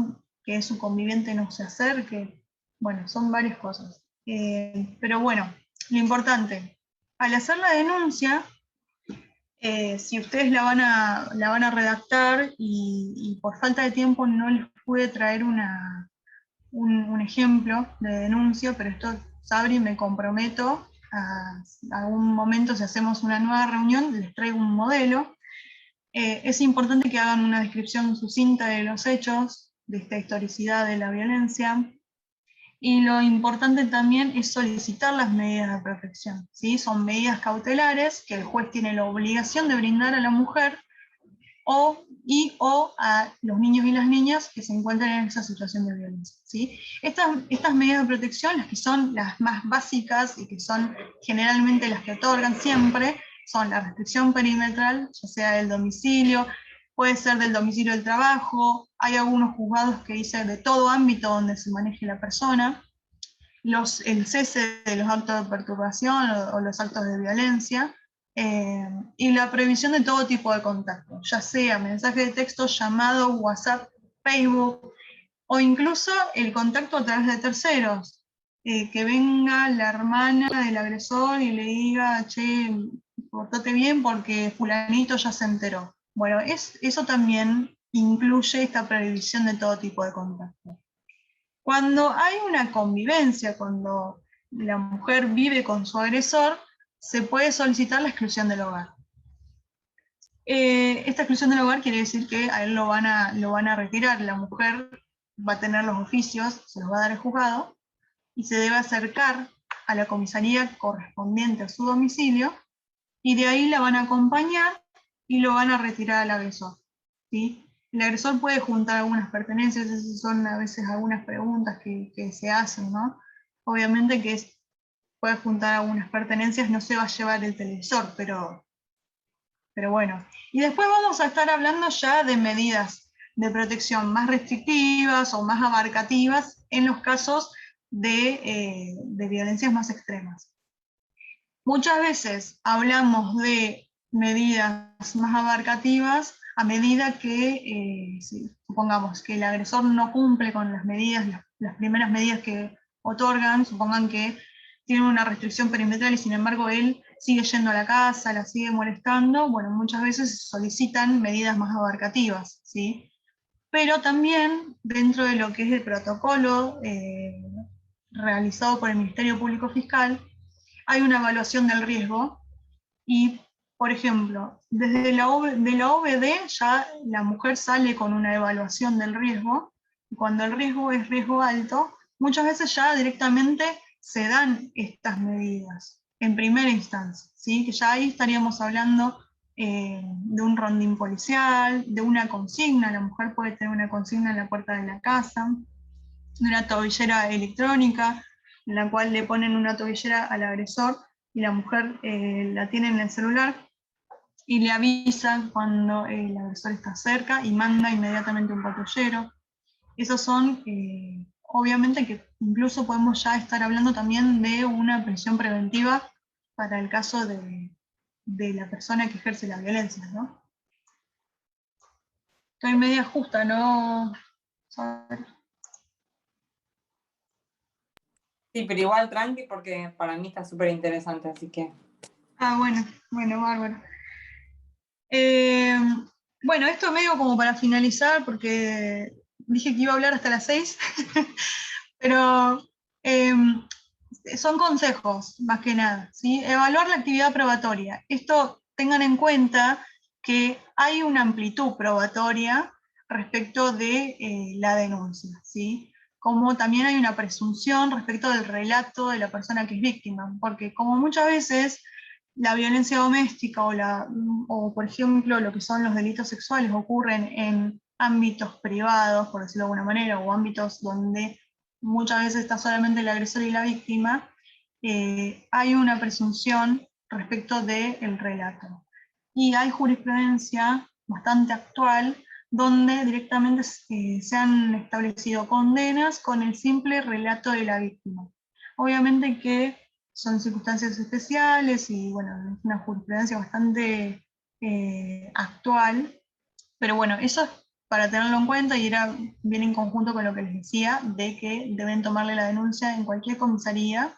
Speaker 2: que es su conviviente, no se acerque. Bueno, son varias cosas. Pero bueno, lo importante, al hacer la denuncia, si ustedes la van a redactar y por falta de tiempo no les pude traer un ejemplo de denuncia, pero esto, Sabri, me comprometo a algún momento, si hacemos una nueva reunión, les traigo un modelo. Es importante que hagan una descripción sucinta de los hechos, de esta historicidad de la violencia, y lo importante también es solicitar las medidas de protección, ¿sí? Son medidas cautelares que el juez tiene la obligación de brindar a la mujer o a los niños y las niñas que se encuentran en esa situación de violencia, ¿sí? Estas medidas de protección, las que son las más básicas y que son generalmente las que otorgan siempre, son la restricción perimetral, ya sea del domicilio, puede ser del domicilio del trabajo, hay algunos juzgados que dicen de todo ámbito donde se maneje la persona, el cese de los actos de perturbación o los actos de violencia, y la prohibición de todo tipo de contacto, ya sea mensaje de texto, llamado, WhatsApp, Facebook, o incluso el contacto a través de terceros, que venga la hermana del agresor y le diga, che, portate bien porque fulanito ya se enteró. Bueno, eso también incluye esta prohibición de todo tipo de contacto. Cuando hay una convivencia, cuando la mujer vive con su agresor, se puede solicitar la exclusión del hogar. Esta exclusión del hogar quiere decir que a él lo van a retirar, la mujer va a tener los oficios, se los va a dar el juzgado, y se debe acercar a la comisaría correspondiente a su domicilio, y de ahí la van a acompañar y lo van a retirar al agresor, ¿sí? El agresor puede juntar algunas pertenencias, esas son a veces algunas preguntas que se hacen, ¿no? Obviamente que puede juntar algunas pertenencias, no se va a llevar el televisor, pero bueno. Y después vamos a estar hablando ya de medidas de protección más restrictivas o más abarcativas en los casos de violencias más extremas. Muchas veces hablamos de medidas más abarcativas a medida que, supongamos que el agresor no cumple con las medidas, las primeras medidas que otorgan, supongan que tienen una restricción perimetral y sin embargo él sigue yendo a la casa, la sigue molestando, bueno, muchas veces solicitan medidas más abarcativas, ¿sí? Pero también dentro de lo que es el protocolo realizado por el Ministerio Público Fiscal, hay una evaluación del riesgo y, por ejemplo, desde de la OBD ya la mujer sale con una evaluación del riesgo, y cuando el riesgo es riesgo alto, muchas veces ya directamente se dan estas medidas en primera instancia, ¿sí? Que ya ahí estaríamos hablando de un rondín policial, de una consigna, la mujer puede tener una consigna en la puerta de la casa, de una tobillera electrónica, en la cual le ponen una tobillera al agresor y la mujer la tiene en el celular y le avisa cuando el agresor está cerca y manda inmediatamente un patrullero. Esos son, obviamente que incluso podemos ya estar hablando también de una prisión preventiva para el caso de la persona que ejerce la violencia, ¿no? Estoy media justa, ¿no?
Speaker 1: Sí, pero igual tranqui porque para mí está súper interesante, así que...
Speaker 2: Ah, bueno, bárbaro. Bueno, esto medio como para finalizar, porque dije que iba a hablar hasta las 6, pero son consejos, más que nada, ¿sí? Evaluar la actividad probatoria. Esto tengan en cuenta que hay una amplitud probatoria respecto de la denuncia, ¿sí? Como también hay una presunción respecto del relato de la persona que es víctima, porque como muchas veces la violencia doméstica o, por ejemplo, lo que son los delitos sexuales ocurren en ámbitos privados, por decirlo de alguna manera, o ámbitos donde muchas veces está solamente el agresor y la víctima, hay una presunción respecto del relato. Y hay jurisprudencia bastante actual donde directamente se han establecido condenas con el simple relato de la víctima. Obviamente que son circunstancias especiales y bueno, es una jurisprudencia bastante actual, pero bueno, eso es para tenerlo en cuenta y era bien en conjunto con lo que les decía, de que deben tomarle la denuncia en cualquier comisaría,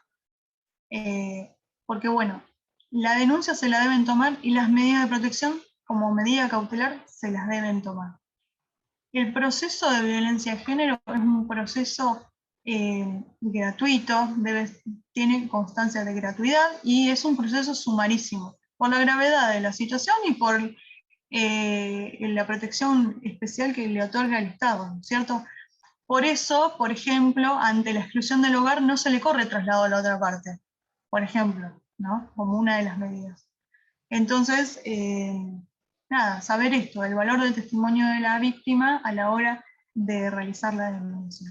Speaker 2: porque bueno, la denuncia se la deben tomar y las medidas de protección como medida cautelar se las deben tomar. El proceso de violencia de género es un proceso gratuito, tiene constancia de gratuidad y es un proceso sumarísimo, por la gravedad de la situación y por la protección especial que le otorga el Estado, ¿cierto? Por eso, por ejemplo, ante la exclusión del hogar no se le corre traslado a la otra parte, por ejemplo, ¿no? Como una de las medidas. Entonces, nada, saber esto, el valor del testimonio de la víctima a la hora de realizar la denuncia.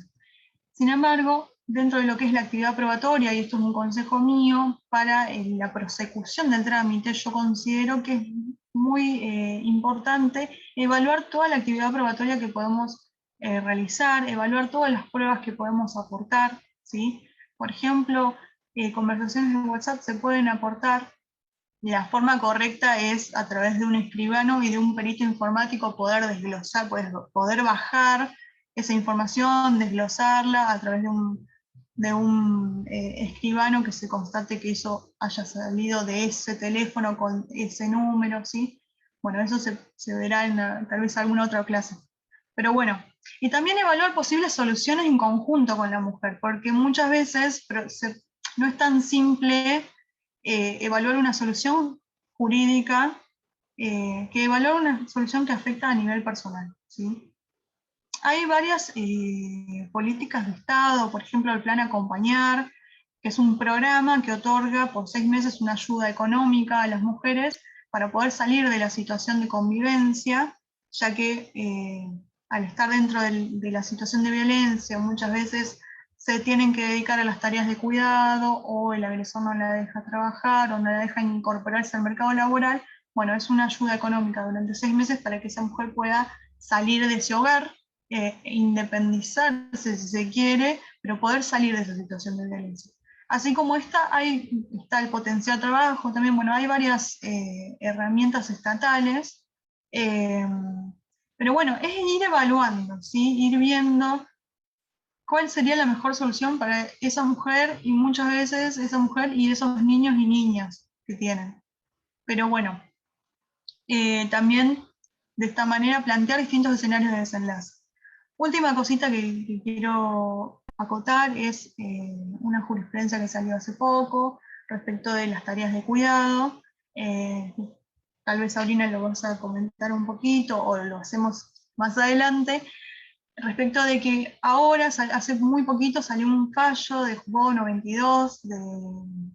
Speaker 2: Sin embargo, dentro de lo que es la actividad probatoria, y esto es un consejo mío, para la prosecución del trámite, yo considero que es muy importante evaluar toda la actividad probatoria que podemos realizar, evaluar todas las pruebas que podemos aportar, ¿sí? Por ejemplo, conversaciones en WhatsApp se pueden aportar. La forma correcta es a través de un escribano y de un perito informático poder desglosar, poder bajar esa información, desglosarla a través de un escribano que se constate que eso haya salido de ese teléfono con ese número, ¿sí? Bueno, eso se verá en tal vez alguna otra clase. Pero bueno, y también evaluar posibles soluciones en conjunto con la mujer, porque muchas veces no es tan simple evaluar una solución jurídica que evaluar una solución que afecta a nivel personal, ¿sí? Hay varias políticas de Estado, por ejemplo el Plan Acompañar, que es un programa que otorga por 6 meses una ayuda económica a las mujeres para poder salir de la situación de convivencia, ya que al estar dentro de la situación de violencia muchas veces se tienen que dedicar a las tareas de cuidado, o el agresor no la deja trabajar, o no la deja incorporarse al mercado laboral, bueno, es una ayuda económica durante 6 meses para que esa mujer pueda salir de ese hogar, independizarse si se quiere, pero poder salir de esa situación de violencia. Así como está el potencial trabajo, también, bueno, hay varias herramientas estatales, pero bueno, es ir evaluando, ¿sí? Ir viendo cuál sería la mejor solución para esa mujer, y muchas veces esa mujer y esos niños y niñas que tienen. Pero bueno, también de esta manera plantear distintos escenarios de desenlace. Última cosita que quiero acotar es una jurisprudencia que salió hace poco respecto de las tareas de cuidado. Tal vez Sabrina lo vas a comentar un poquito o lo hacemos más adelante, respecto de que ahora, hace muy poquito, salió un fallo de Juzgado 92, de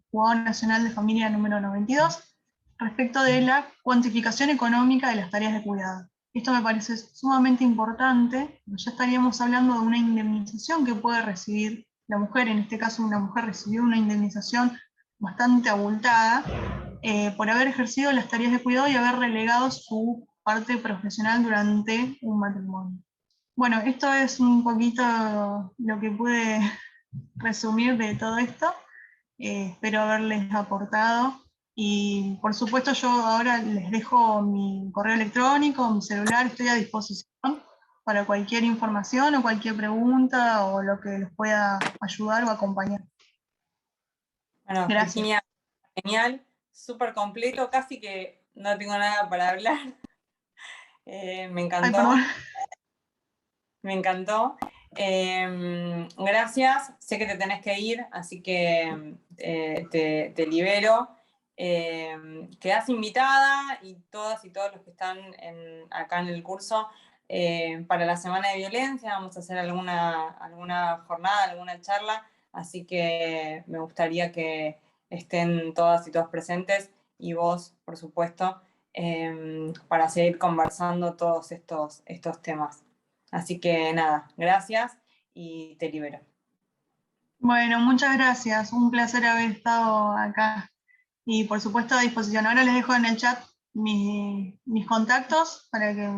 Speaker 2: Juzgado Nacional de Familia número 92, respecto de la cuantificación económica de las tareas de cuidado. Esto me parece sumamente importante, ya estaríamos hablando de una indemnización que puede recibir la mujer. En este caso, una mujer recibió una indemnización bastante abultada por haber ejercido las tareas de cuidado y haber relegado su parte profesional durante un matrimonio. Bueno, esto es un poquito lo que pude resumir de todo esto. Espero haberles aportado. Y por supuesto yo ahora les dejo mi correo electrónico, mi celular, estoy a disposición para cualquier información o cualquier pregunta o lo que les pueda ayudar o acompañar.
Speaker 1: Bueno,
Speaker 2: Gracias.
Speaker 1: Virginia, genial, súper completo, casi que no tengo nada para hablar. Me encantó.
Speaker 2: Ay, perdón.
Speaker 1: Me encantó. Gracias, sé que te tenés que ir, así que te libero. Quedás invitada, y todas y todos los que están acá en el curso, para la Semana de Violencia. Vamos a hacer alguna jornada, alguna charla, así que me gustaría que estén todas y todos presentes, y vos, por supuesto, para seguir conversando todos estos temas. Así que nada, gracias y te libero.
Speaker 2: Bueno, muchas gracias, un placer haber estado acá. Y por supuesto a disposición. Ahora les dejo en el chat mis contactos para que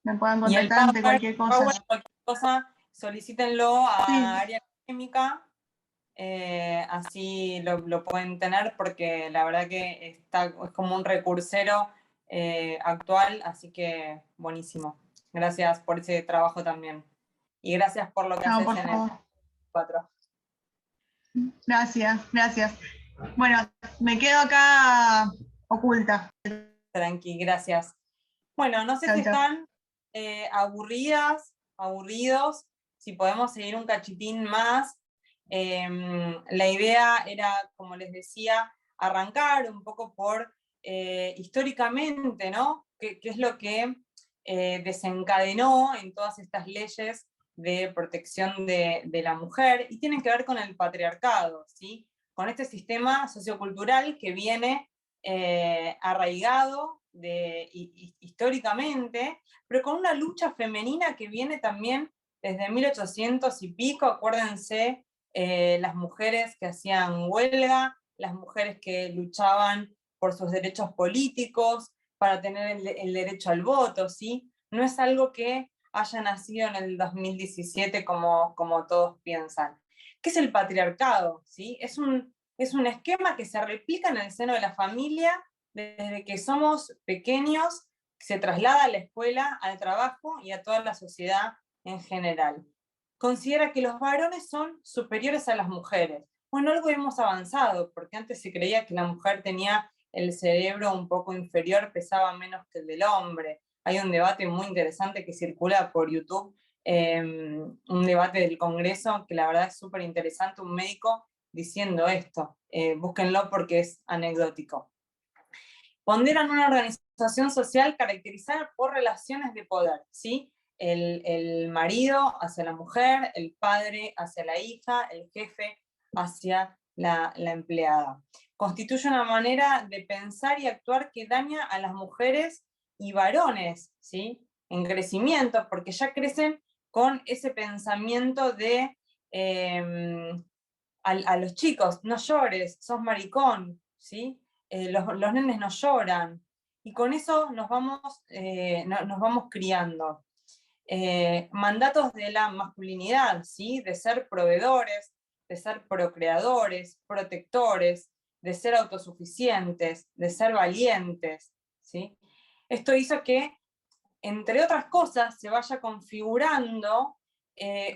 Speaker 2: me puedan
Speaker 1: Y el
Speaker 2: contactar ante cualquier cosa.
Speaker 1: cualquier cosa, solicítenlo a
Speaker 2: Sí.
Speaker 1: Área Académica, así lo pueden tener, porque la verdad que es como un recursero actual, así que buenísimo. Gracias por ese trabajo también. Y gracias por lo que
Speaker 2: No,
Speaker 1: haces
Speaker 2: por
Speaker 1: en
Speaker 2: favor.
Speaker 1: el 4.
Speaker 2: Gracias, gracias. Bueno, me quedo acá oculta.
Speaker 1: Tranqui, gracias. Bueno, no sé
Speaker 2: Chau,
Speaker 1: si
Speaker 2: chau.
Speaker 1: están aburridos, si podemos seguir un cachitín más. La idea era, como les decía, arrancar un poco por históricamente, ¿no? ¿Qué es lo que desencadenó en todas estas leyes de protección de la mujer? Y tienen que ver con el patriarcado, ¿sí? Con este sistema sociocultural que viene arraigado históricamente, pero con una lucha femenina que viene también desde 1800 y pico. Acuérdense, las mujeres que hacían huelga, las mujeres que luchaban por sus derechos políticos, para tener el derecho al voto, ¿sí? No es algo que haya nacido en el 2017 como todos piensan. ¿Qué es el patriarcado? ¿Sí? Es un esquema que se replica en el seno de la familia desde que somos pequeños, se traslada a la escuela, al trabajo y a toda la sociedad en general. Considera que los varones son superiores a las mujeres. Bueno, algo hemos avanzado, porque antes se creía que la mujer tenía el cerebro un poco inferior, pesaba menos que el del hombre. Hay un debate muy interesante que circula por YouTube, un debate del Congreso, que la verdad es súper interesante, un médico diciendo esto. Búsquenlo porque es anecdótico. Ponderan una organización social caracterizada por relaciones de poder, ¿sí? El marido hacia la mujer, el padre hacia la hija, el jefe hacia la empleada. Constituye una manera de pensar y actuar que daña a las mujeres y varones, ¿sí? En crecimiento, porque ya crecen con ese pensamiento de a los chicos, no llores, sos maricón, ¿sí? Los nenes no lloran, y con eso nos vamos criando. Mandatos de la masculinidad, ¿sí? De ser proveedores, de ser procreadores, protectores, de ser autosuficientes, de ser valientes, ¿sí? Esto hizo que, entre otras cosas, se vaya configurando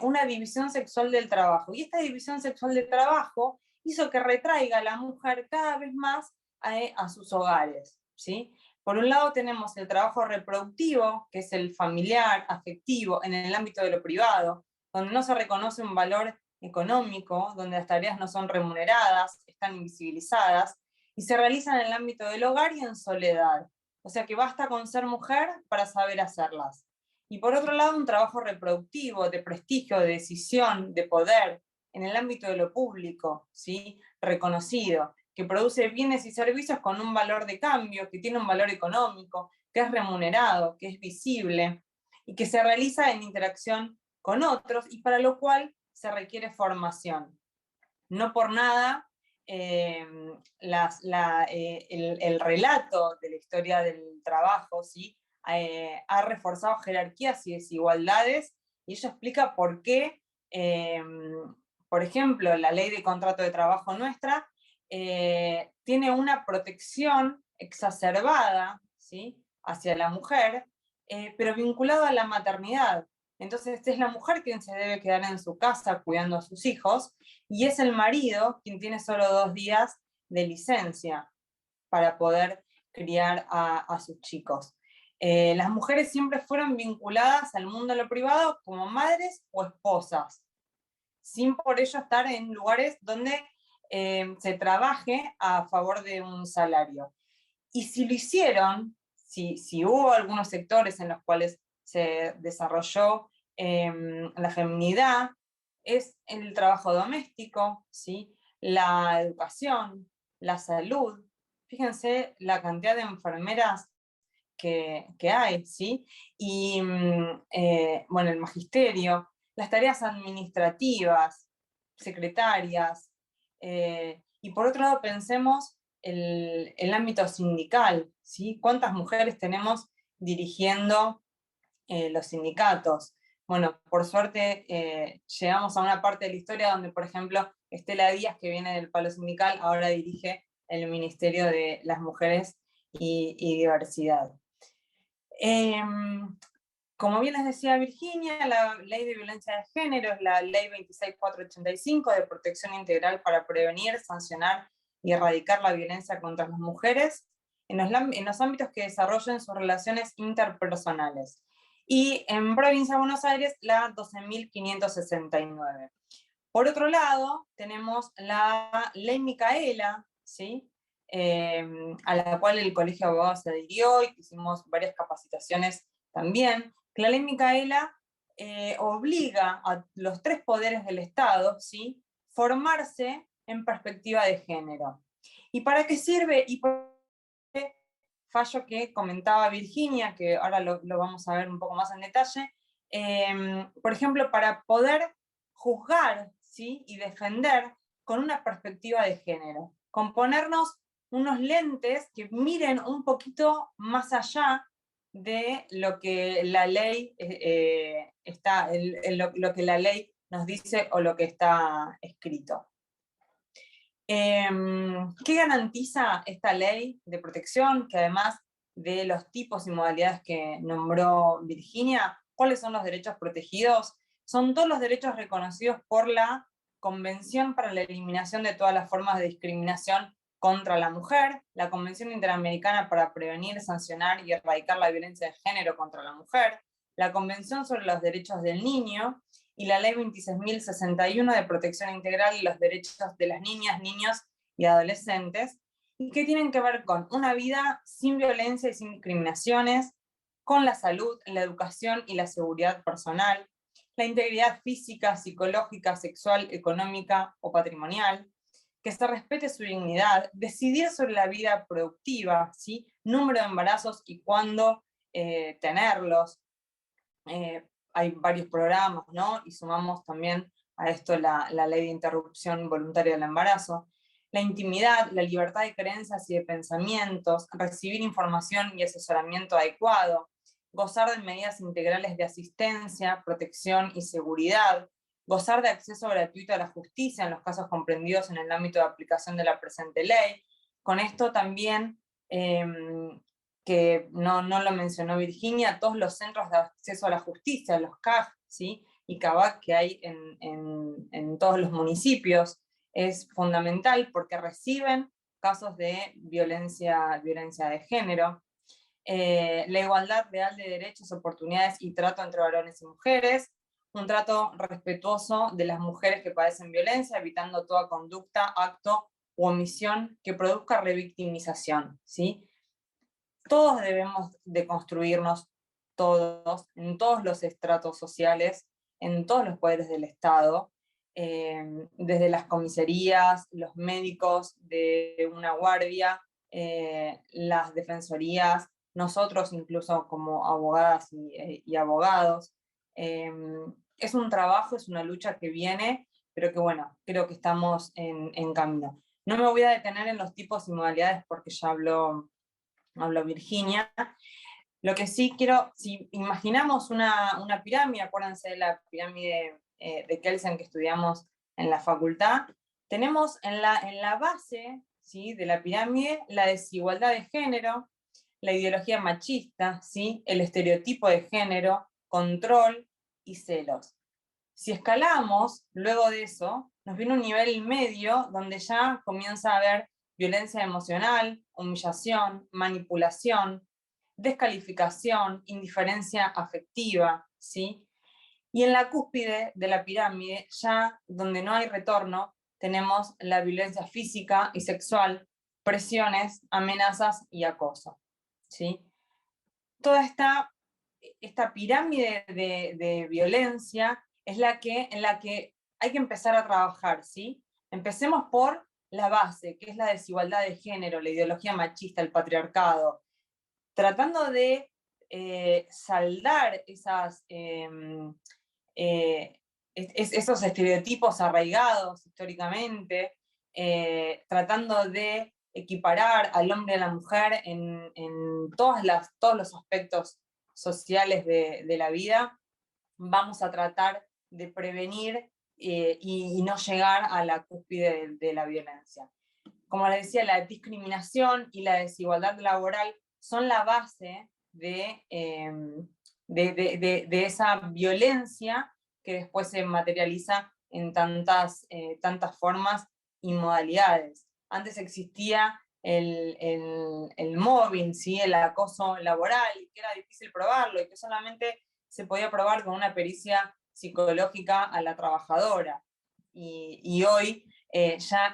Speaker 1: una división sexual del trabajo. Y esta división sexual del trabajo hizo que retraiga a la mujer cada vez más a sus hogares, ¿sí? Por un lado tenemos el trabajo reproductivo, que es el familiar, afectivo, en el ámbito de lo privado, donde no se reconoce un valor económico, donde las tareas no son remuneradas, están invisibilizadas, y se realizan en el ámbito del hogar y en soledad. O sea que basta con ser mujer para saber hacerlas. Y por otro lado, un trabajo reproductivo, de prestigio, de decisión, de poder, en el ámbito de lo público, ¿sí? Reconocido, que produce bienes y servicios con un valor de cambio, que tiene un valor económico, que es remunerado, que es visible, y que se realiza en interacción con otros, y para lo cual se requiere formación. No por nada, el relato de la historia del trabajo, ¿sí? Ha reforzado jerarquías y desigualdades, y ello explica por qué, por ejemplo, la ley de contrato de trabajo nuestra tiene una protección exacerbada, ¿sí? Hacia la mujer, pero vinculado a la maternidad. Entonces es la mujer quien se debe quedar en su casa cuidando a sus hijos, y es el marido quien tiene solo 2 días de licencia para poder criar a sus chicos. Las mujeres siempre fueron vinculadas al mundo de lo privado como madres o esposas, sin por ello estar en lugares donde se trabaje a favor de un salario. Y si lo hicieron, si hubo algunos sectores en los cuales se desarrolló la feminidad, es el trabajo doméstico, ¿sí? La educación, la salud. Fíjense la cantidad de enfermeras que hay, ¿sí? Y bueno, el magisterio, las tareas administrativas, secretarias, y por otro lado pensemos el ámbito sindical, ¿sí? ¿Cuántas mujeres tenemos dirigiendo los sindicatos? Bueno, por suerte llegamos a una parte de la historia donde, por ejemplo, Estela Díaz, que viene del palo sindical, ahora dirige el Ministerio de las Mujeres y Diversidad. Como bien les decía Virginia, la Ley de Violencia de Género es la Ley 26485 de protección integral para prevenir, sancionar y erradicar la violencia contra las mujeres en los ámbitos que desarrollen sus relaciones interpersonales. Y en Provincia de Buenos Aires, la 12.569. Por otro lado, tenemos la Ley Micaela, ¿sí? A la cual el Colegio de Abogados se adhirió y hicimos varias capacitaciones también. La Ley Micaela obliga a los 3 poderes del Estado, ¿sí? Formarse en perspectiva de género. ¿Y para qué sirve? Y por qué fallo que comentaba Virginia, que ahora lo vamos a ver un poco más en detalle, por ejemplo, para poder juzgar, ¿sí? Y defender con una perspectiva de género, con ponernos unos lentes que miren un poquito más allá de lo que la ley lo que la ley nos dice o lo que está escrito. ¿Qué garantiza esta ley de protección? Que además de los tipos y modalidades que nombró Virginia, ¿cuáles son los derechos protegidos? Son todos los derechos reconocidos por la Convención para la Eliminación de todas las formas de discriminación contra la mujer, la Convención Interamericana para prevenir, sancionar y erradicar la violencia de género contra la mujer, la Convención sobre los Derechos del Niño y la Ley 26.061 de protección integral de los derechos de las niñas, niños y adolescentes, y que tienen que ver con una vida sin violencia y sin discriminaciones, con la salud, la educación y la seguridad personal, la integridad física, psicológica, sexual, económica o patrimonial, que se respete su dignidad, decidir sobre la vida productiva, ¿sí? Número de embarazos y cuándo tenerlos. Hay varios programas, ¿no? Y sumamos también a esto la ley de interrupción voluntaria del embarazo. La intimidad, la libertad de creencias y de pensamientos, recibir información y asesoramiento adecuado, gozar de medidas integrales de asistencia, protección y seguridad, gozar de acceso gratuito a la justicia en los casos comprendidos en el ámbito de aplicación de la presente ley. Con esto también, que no lo mencionó Virginia, todos los centros de acceso a la justicia, los CAJ, ¿sí? Y CAVAC que hay en todos los municipios, es fundamental porque reciben casos de violencia de género. La igualdad real de derechos, oportunidades y trato entre varones y mujeres, un trato respetuoso de las mujeres que padecen violencia, evitando toda conducta, acto u omisión que produzca revictimización, ¿sí? Todos debemos de construirnos, todos, en todos los estratos sociales, en todos los poderes del Estado, desde las comisarías, los médicos de una guardia, las defensorías, nosotros incluso como abogadas y abogados. Es un trabajo, es una lucha que viene, pero que bueno, creo que estamos en camino. No me voy a detener en los tipos y modalidades porque ya habló Virginia. Lo que sí quiero, si imaginamos una pirámide, acuérdense de la pirámide de Kelsen que estudiamos en la facultad, tenemos en la base, ¿sí?, de la pirámide la desigualdad de género, la ideología machista, ¿sí?, el estereotipo de género, control y celos. Si escalamos, luego de eso, nos viene un nivel medio donde ya comienza a haber violencia emocional, humillación, manipulación, descalificación, indiferencia afectiva, ¿sí? Y en la cúspide de la pirámide, ya donde no hay retorno, tenemos la violencia física y sexual, presiones, amenazas y acoso, ¿sí? Toda esta pirámide de violencia es en la que hay que empezar a trabajar, ¿sí? Empecemos por la base, que es la desigualdad de género, la ideología machista, el patriarcado, tratando de saldar esos estereotipos arraigados históricamente, tratando de equiparar al hombre y a la mujer en todos los aspectos sociales de la vida. Vamos a tratar de prevenir y no llegar a la cúspide de la violencia. Como les decía, la discriminación y la desigualdad laboral son la base de esa violencia que después se materializa en tantas formas y modalidades. Antes existía el mobbing, ¿sí?, el acoso laboral, y que era difícil probarlo, y que solamente se podía probar con una pericia psicológica a la trabajadora. Y hoy ya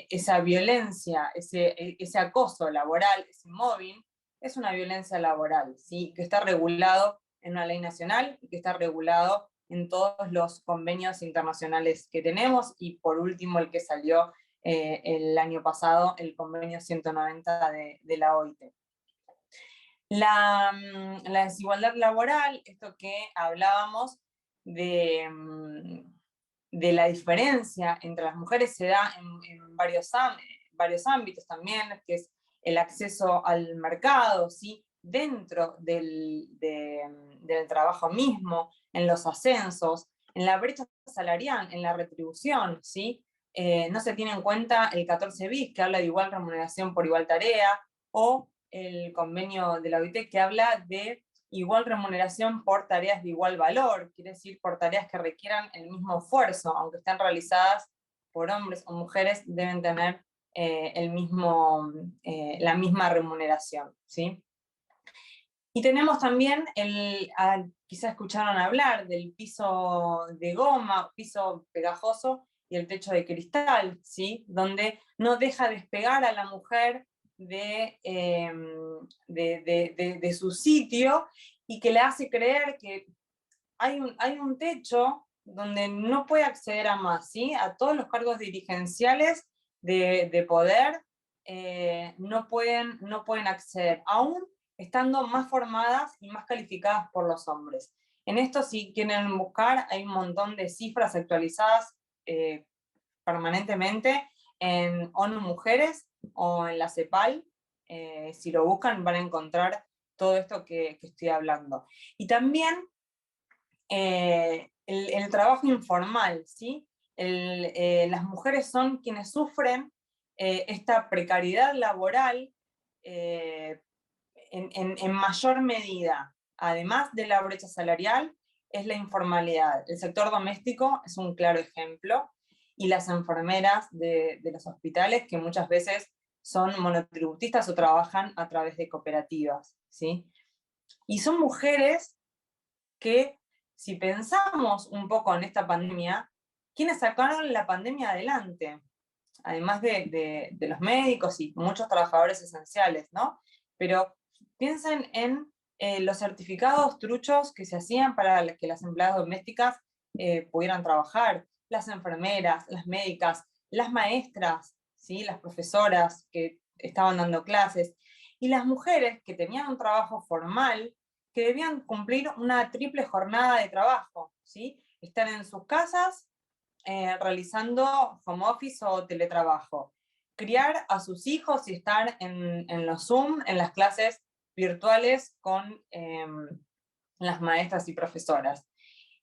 Speaker 1: esa violencia, ese acoso laboral, ese mobbing, es una violencia laboral, ¿sí?, que está regulado en una ley nacional y que está regulado en todos los convenios internacionales que tenemos, y por último el que salió el año pasado, el convenio 190 de la OIT. La desigualdad laboral, esto que hablábamos de la diferencia entre las mujeres, se da en varios ámbitos también, que es el acceso al mercado, ¿sí?, dentro del trabajo mismo, en los ascensos, en la brecha salarial, en la retribución, ¿sí? No se tiene en cuenta el 14 bis, que habla de igual remuneración por igual tarea, o el convenio de la OIT, que habla de igual remuneración por tareas de igual valor, quiere decir por tareas que requieran el mismo esfuerzo, aunque estén realizadas por hombres o mujeres, deben tener la misma remuneración, ¿sí? Y tenemos también, quizás escucharon hablar del piso de goma, piso pegajoso, y el techo de cristal, ¿sí?, donde no deja despegar a la mujer de su sitio, y que le hace creer que hay un techo donde no puede acceder a más, ¿sí? A todos los cargos dirigenciales de poder no pueden acceder, aún estando más formadas y más calificadas por los hombres. En esto, si quieren buscar, hay un montón de cifras actualizadas permanentemente en ONU Mujeres o en la CEPAL. Si lo buscan van a encontrar todo esto que estoy hablando. Y también el trabajo informal, ¿sí? Las mujeres son quienes sufren esta precariedad laboral en mayor medida. Además de la brecha salarial, es la informalidad. El sector doméstico es un claro ejemplo, y las enfermeras de los hospitales, que muchas veces son monotributistas o trabajan a través de cooperativas, ¿sí? Y son mujeres que, si pensamos un poco en esta pandemia, ¿quiénes sacaron la pandemia adelante? Además de los médicos y muchos trabajadores esenciales, ¿no? Pero piensen en los certificados truchos que se hacían para que las empleadas domésticas pudieran trabajar, las enfermeras, las médicas, las maestras, ¿sí? Las profesoras que estaban dando clases, y las mujeres que tenían un trabajo formal, que debían cumplir una triple jornada de trabajo, ¿sí? Estar en sus casas realizando home office o teletrabajo, criar a sus hijos y estar en los Zoom, en las clases virtuales con las maestras y profesoras.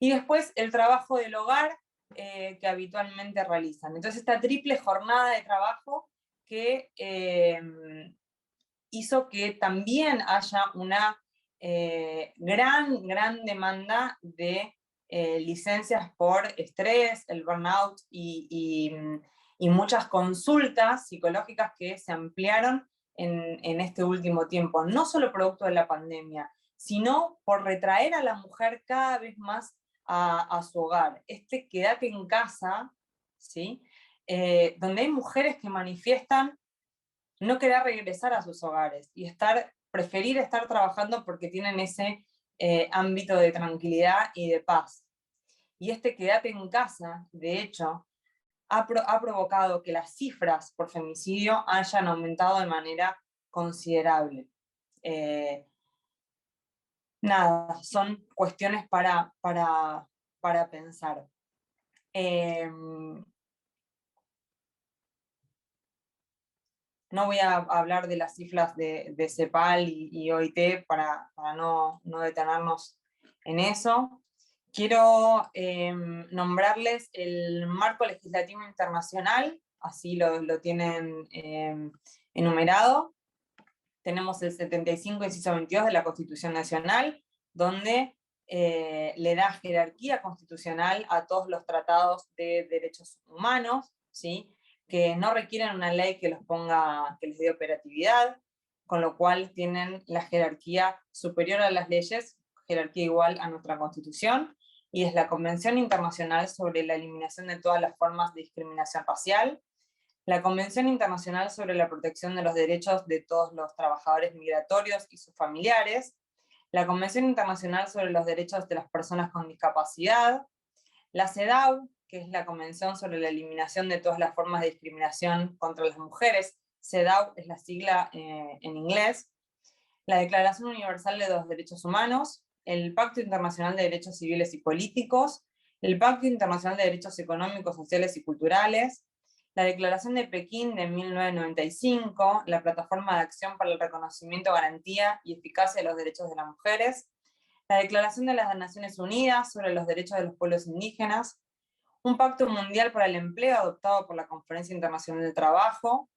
Speaker 1: Y después el trabajo del hogar que habitualmente realizan. Entonces esta triple jornada de trabajo que hizo que también haya una gran demanda de licencias por estrés, el burnout y muchas consultas psicológicas que se ampliaron en este último tiempo, no solo producto de la pandemia, sino por retraer a la mujer cada vez más a su hogar. Este quédate en casa, ¿sí? Donde hay mujeres que manifiestan no querer regresar a sus hogares y preferir estar trabajando porque tienen ese ámbito de tranquilidad y de paz. Y este quédate en casa, de hecho, ha provocado que las cifras por femicidio hayan aumentado de manera considerable. Nada, son cuestiones para pensar. No voy a hablar de las cifras de CEPAL y OIT para no detenernos en eso. Quiero nombrarles el marco legislativo internacional, así lo tienen enumerado. Tenemos el 75, inciso 22 de la Constitución Nacional, donde le da jerarquía constitucional a todos los tratados de derechos humanos, ¿sí? Que no requieren una ley que les dé operatividad, con lo cual tienen la jerarquía superior a las leyes, jerarquía igual a nuestra Constitución, y es la Convención Internacional sobre la Eliminación de todas las formas de discriminación racial, la Convención Internacional sobre la Protección de los Derechos de todos los trabajadores migratorios y sus familiares, la Convención Internacional sobre los Derechos de las Personas con Discapacidad, la CEDAW, que es la Convención sobre la Eliminación de todas las formas de discriminación contra las mujeres, CEDAW es la sigla en inglés, la Declaración Universal de los Derechos Humanos, el Pacto Internacional de Derechos Civiles y Políticos, el Pacto Internacional de Derechos Económicos, Sociales y Culturales, la Declaración de Pekín de 1995, la Plataforma de Acción para el Reconocimiento, Garantía y Eficacia de los Derechos de las Mujeres, la Declaración de las Naciones Unidas sobre los Derechos de los Pueblos Indígenas, un Pacto Mundial para el Empleo adoptado por la Conferencia Internacional del Trabajo,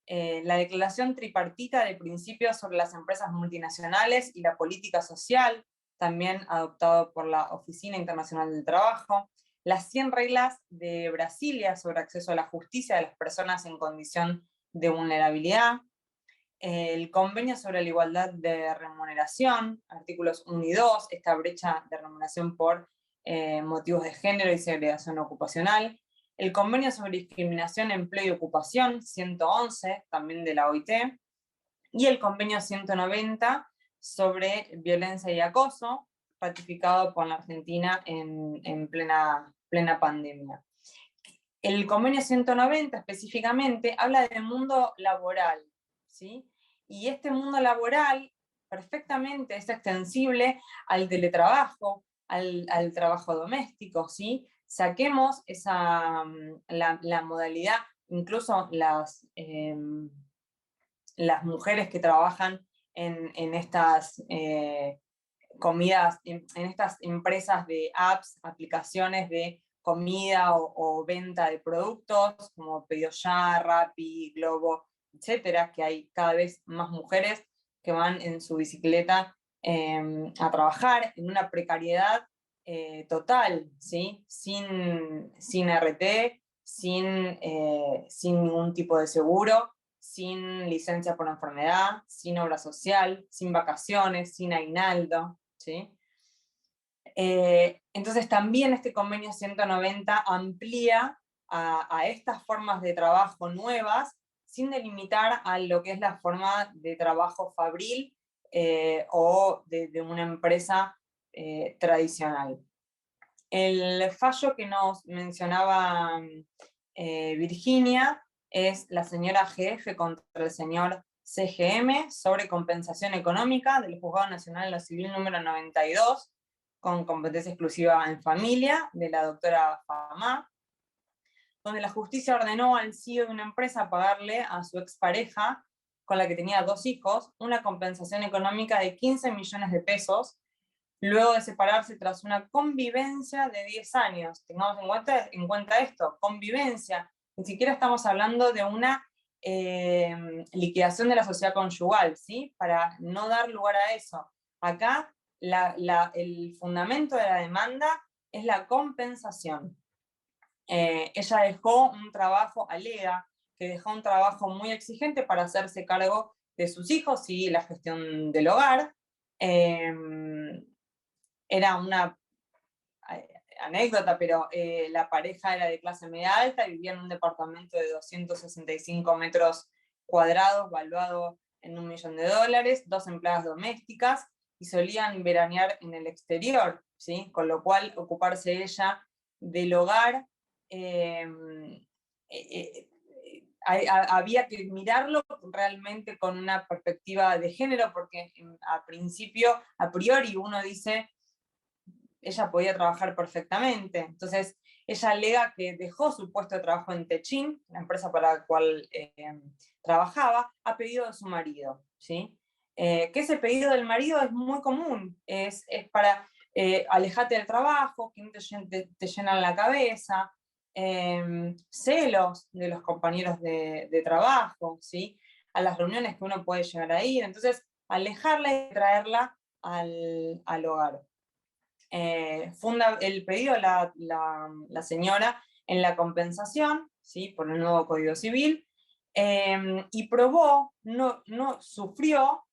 Speaker 1: la Declaración Tripartita de Principios sobre las Empresas Multinacionales y la Política Social, también adoptado por la Oficina Internacional del Trabajo, las 100 reglas de Brasilia sobre acceso a la justicia de las personas en condición de vulnerabilidad, el Convenio sobre la Igualdad de Remuneración, artículos 1 y 2, esta brecha de remuneración por motivos de género y segregación ocupacional, el Convenio sobre Discriminación, Empleo y Ocupación, 111, también de la OIT, y el Convenio 190 sobre violencia y acoso, ratificado por la Argentina en plena pandemia. El Convenio 190 específicamente habla del mundo laboral, ¿sí? Y este mundo laboral perfectamente es extensible al teletrabajo, al trabajo doméstico, ¿sí? Saquemos la modalidad, incluso las mujeres que trabajan en estas comidas, en estas empresas de apps, aplicaciones de comida o venta de productos, como Pedido Ya, Rappi, Globo, etcétera, que hay cada vez más mujeres que van en su bicicleta a trabajar en una precariedad total, ¿sí? Sin RT, sin ningún tipo de seguro, sin licencia por enfermedad, sin obra social, sin vacaciones, sin aguinaldo, ¿sí? Entonces también este convenio 190 amplía a estas formas de trabajo nuevas sin delimitar a lo que es la forma de trabajo fabril o de una empresa tradicional. El fallo que nos mencionaba Virginia es la señora GF contra el señor CGM sobre compensación económica del Juzgado Nacional de lo Civil número 92, con competencia exclusiva en familia, de la doctora Famá, donde la justicia ordenó al CEO de una empresa pagarle a su expareja, con la que tenía 2 hijos, una compensación económica de 15 millones de pesos, luego de separarse tras una convivencia de 10 años. Tengamos en cuenta esto, convivencia. Ni siquiera estamos hablando de una liquidación de la sociedad conyugal, ¿sí? Para no dar lugar a eso. Acá el fundamento de la demanda es la compensación. Ella dejó un trabajo, alega que dejó un trabajo muy exigente para hacerse cargo de sus hijos y la gestión del hogar. Era una anécdota, pero la pareja era de clase media alta y vivía en un departamento de 265 metros cuadrados, valuado en $1 millón, 2 empleadas domésticas, y solían veranear en el exterior, ¿sí? Con lo cual ocuparse ella del hogar, había que mirarlo realmente con una perspectiva de género, porque a priori uno dice, ella podía trabajar perfectamente. Entonces, ella alega que dejó su puesto de trabajo en Techin, la empresa para la cual trabajaba, a pedido de su marido, ¿sí? Que ese pedido del marido es muy común, es para alejate del trabajo, que no te llenan la cabeza, celos de los compañeros de trabajo, ¿sí? A las reuniones que uno puede llegar a ir, entonces alejarla y traerla al hogar. Funda el pedido la señora en la compensación, ¿sí? Por el nuevo Código Civil, y probó, no sufrió,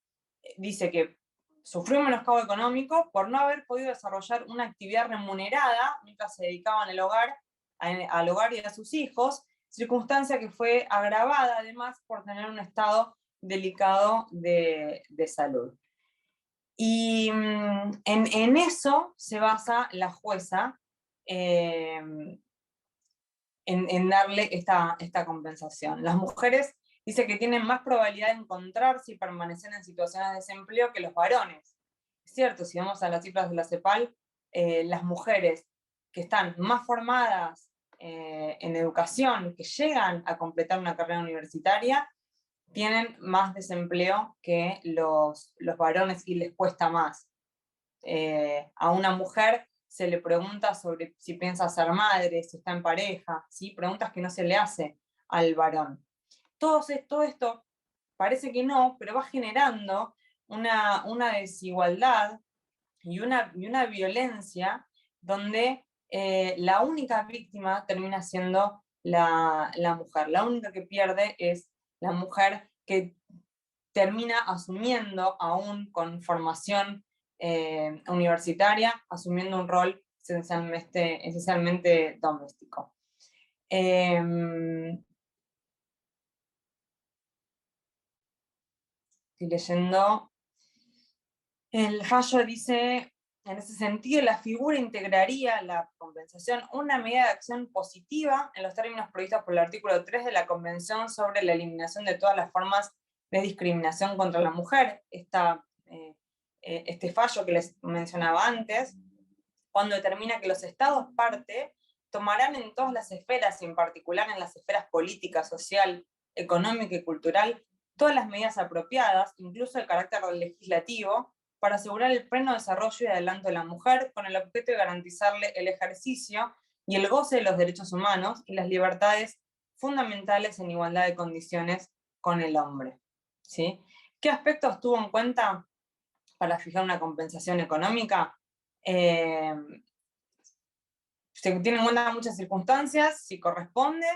Speaker 1: dice que sufrió un menoscabo económico por no haber podido desarrollar una actividad remunerada mientras se dedicaban al hogar y a sus hijos, circunstancia que fue agravada además por tener un estado delicado de salud. Y en eso se basa la jueza en darle esta compensación. Las mujeres dice que tienen más probabilidad de encontrarse y permanecer en situaciones de desempleo que los varones. Es cierto, si vamos a las cifras de la CEPAL, las mujeres que están más formadas en educación, que llegan a completar una carrera universitaria, tienen más desempleo que los varones y les cuesta más. A una mujer se le pregunta sobre si piensa ser madre, si está en pareja, ¿sí? Preguntas que no se le hace al varón. Todo esto parece que no, pero va generando una desigualdad y una violencia donde la única víctima termina siendo la mujer. La única que pierde es la mujer, que termina asumiendo, aún con formación universitaria, asumiendo un rol esencialmente doméstico. Estoy leyendo. El fallo dice, en ese sentido, la figura integraría la compensación una medida de acción positiva en los términos previstos por el artículo 3 de la Convención sobre la eliminación de todas las formas de discriminación contra la mujer. Este fallo que les mencionaba antes cuando determina que los estados parte tomarán en todas las esferas, y en particular en las esferas política, social, económica y cultural, todas las medidas apropiadas, incluso de carácter legislativo, para asegurar el pleno desarrollo y adelanto de la mujer, con el objeto de garantizarle el ejercicio y el goce de los derechos humanos y las libertades fundamentales en igualdad de condiciones con el hombre. ¿Sí? ¿Qué aspectos tuvo en cuenta para fijar una compensación económica? Se tienen en cuenta muchas circunstancias, si corresponde,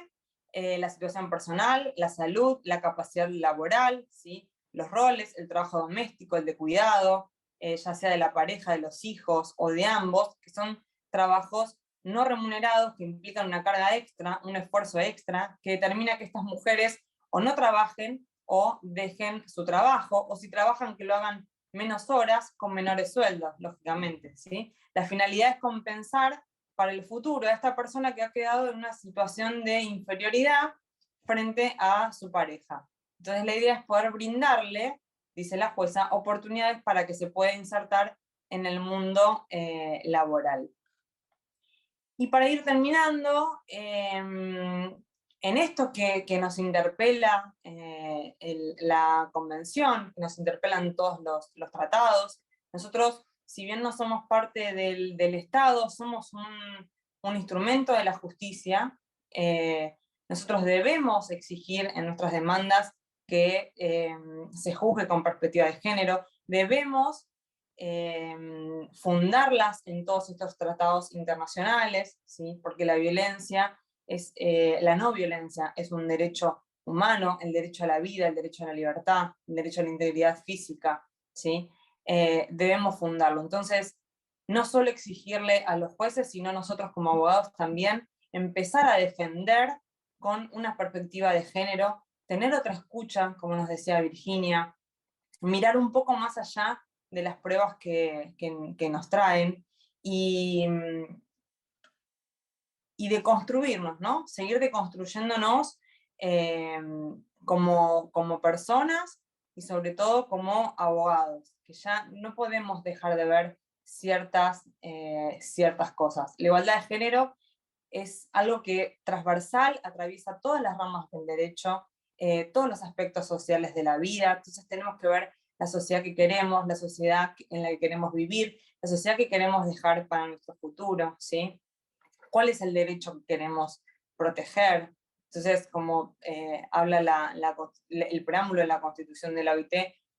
Speaker 1: la situación personal, la salud, la capacidad laboral, ¿sí? Los roles, el trabajo doméstico, el de cuidado, ya sea de la pareja, de los hijos o de ambos, que son trabajos no remunerados que implican una carga extra, un esfuerzo extra, que determina que estas mujeres o no trabajen o dejen su trabajo, o si trabajan que lo hagan menos horas con menores sueldos, lógicamente, ¿sí? La finalidad es compensar para el futuro a esta persona que ha quedado en una situación de inferioridad frente a su pareja. Entonces la idea es poder brindarle, dice la jueza, oportunidades para que se pueda insertar en el mundo laboral. Y para ir terminando, en esto que nos interpela la convención, que nos interpelan todos los tratados, nosotros, si bien no somos parte del Estado, somos un instrumento de la justicia, nosotros debemos exigir en nuestras demandas que se juzgue con perspectiva de género, debemos fundarlas en todos estos tratados internacionales, ¿sí? Porque la violencia la no violencia es un derecho humano, el derecho a la vida, el derecho a la libertad, el derecho a la integridad física, ¿sí? Debemos fundarlo. Entonces, no solo exigirle a los jueces, sino nosotros como abogados también empezar a defender con una perspectiva de género, tener otra escucha, como nos decía Virginia, mirar un poco más allá de las pruebas que nos traen y deconstruirnos, ¿no? Seguir deconstruyéndonos como personas y sobre todo como abogados, que ya no podemos dejar de ver ciertas cosas. La igualdad de género es algo que transversal atraviesa todas las ramas del derecho, todos los aspectos sociales de la vida, entonces tenemos que ver la sociedad que queremos, la sociedad en la que queremos vivir, la sociedad que queremos dejar para nuestro futuro, ¿sí? ¿Cuál es el derecho que queremos proteger? Entonces, como habla el preámbulo de la Constitución de la OIT,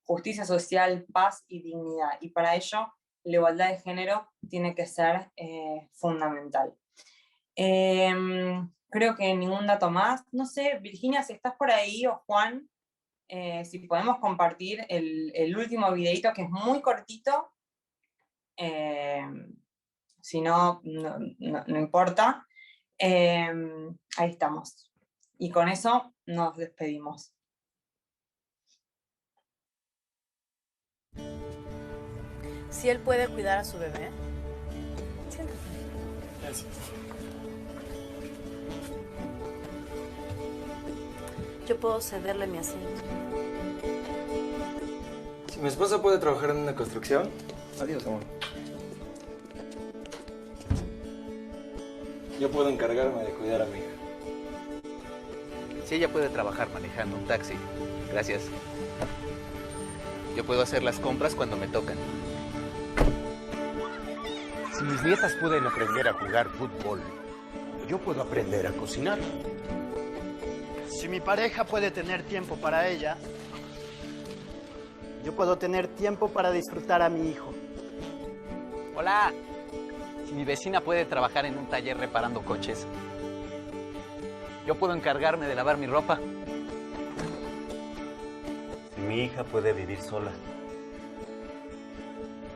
Speaker 1: justicia social, paz y dignidad, y para ello la igualdad de género tiene que ser fundamental. Creo que ningún dato más. No sé, Virginia, si estás por ahí, o Juan, si podemos compartir el último videito, que es muy cortito, si no, no importa. Ahí estamos. Y con eso nos despedimos.
Speaker 6: Si él puede cuidar a su bebé. Siéntate.
Speaker 7: Gracias.
Speaker 6: Yo puedo cederle mi asiento.
Speaker 7: Si mi esposa puede trabajar en una construcción, adiós, amor. Yo puedo encargarme de cuidar a mi hija.
Speaker 8: Si ella puede trabajar manejando un taxi, gracias. Yo puedo hacer las compras cuando me tocan.
Speaker 9: Si mis nietas pueden aprender a jugar fútbol, yo puedo aprender a cocinar.
Speaker 10: Si mi pareja puede tener tiempo para ella, yo puedo tener tiempo para disfrutar a mi hijo.
Speaker 8: Hola. Si mi vecina puede trabajar en un taller reparando coches, yo puedo encargarme de lavar mi ropa.
Speaker 11: Si mi hija puede vivir sola,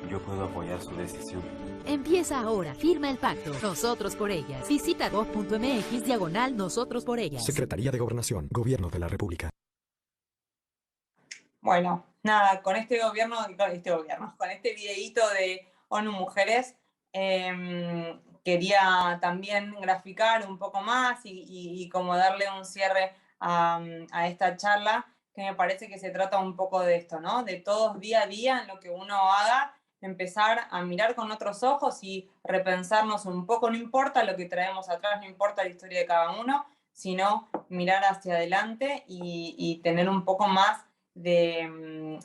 Speaker 11: yo puedo apoyar su decisión.
Speaker 12: Empieza ahora, firma el pacto. Nosotros por ellas. Visita gov.mx/nosotros por ellas.
Speaker 13: Secretaría de Gobernación, Gobierno de la República.
Speaker 1: Bueno, nada, con este videíto de ONU Mujeres, quería también graficar un poco más y como darle un cierre a esta charla, que me parece que se trata un poco de esto, ¿no? De todos día a día en lo que uno haga, empezar a mirar con otros ojos y repensarnos un poco. No importa lo que traemos atrás, no importa la historia de cada uno, sino mirar hacia adelante y tener un poco más de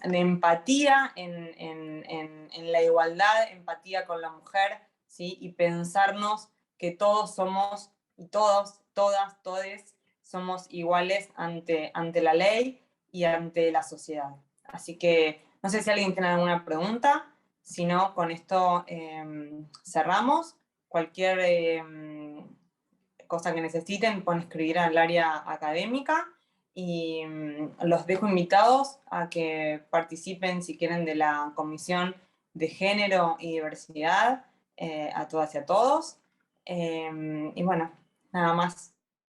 Speaker 1: empatía en la igualdad, empatía con la mujer, ¿sí? Y pensarnos que todos somos, y todos, todas, todes, somos iguales ante la ley y ante la sociedad. Así que no sé si alguien tiene alguna pregunta, si no, con esto cerramos. Cualquier cosa que necesiten pueden escribir al área académica y los dejo invitados a que participen, si quieren, de la Comisión de Género y Diversidad, a todas y a todos. Y bueno, nada más.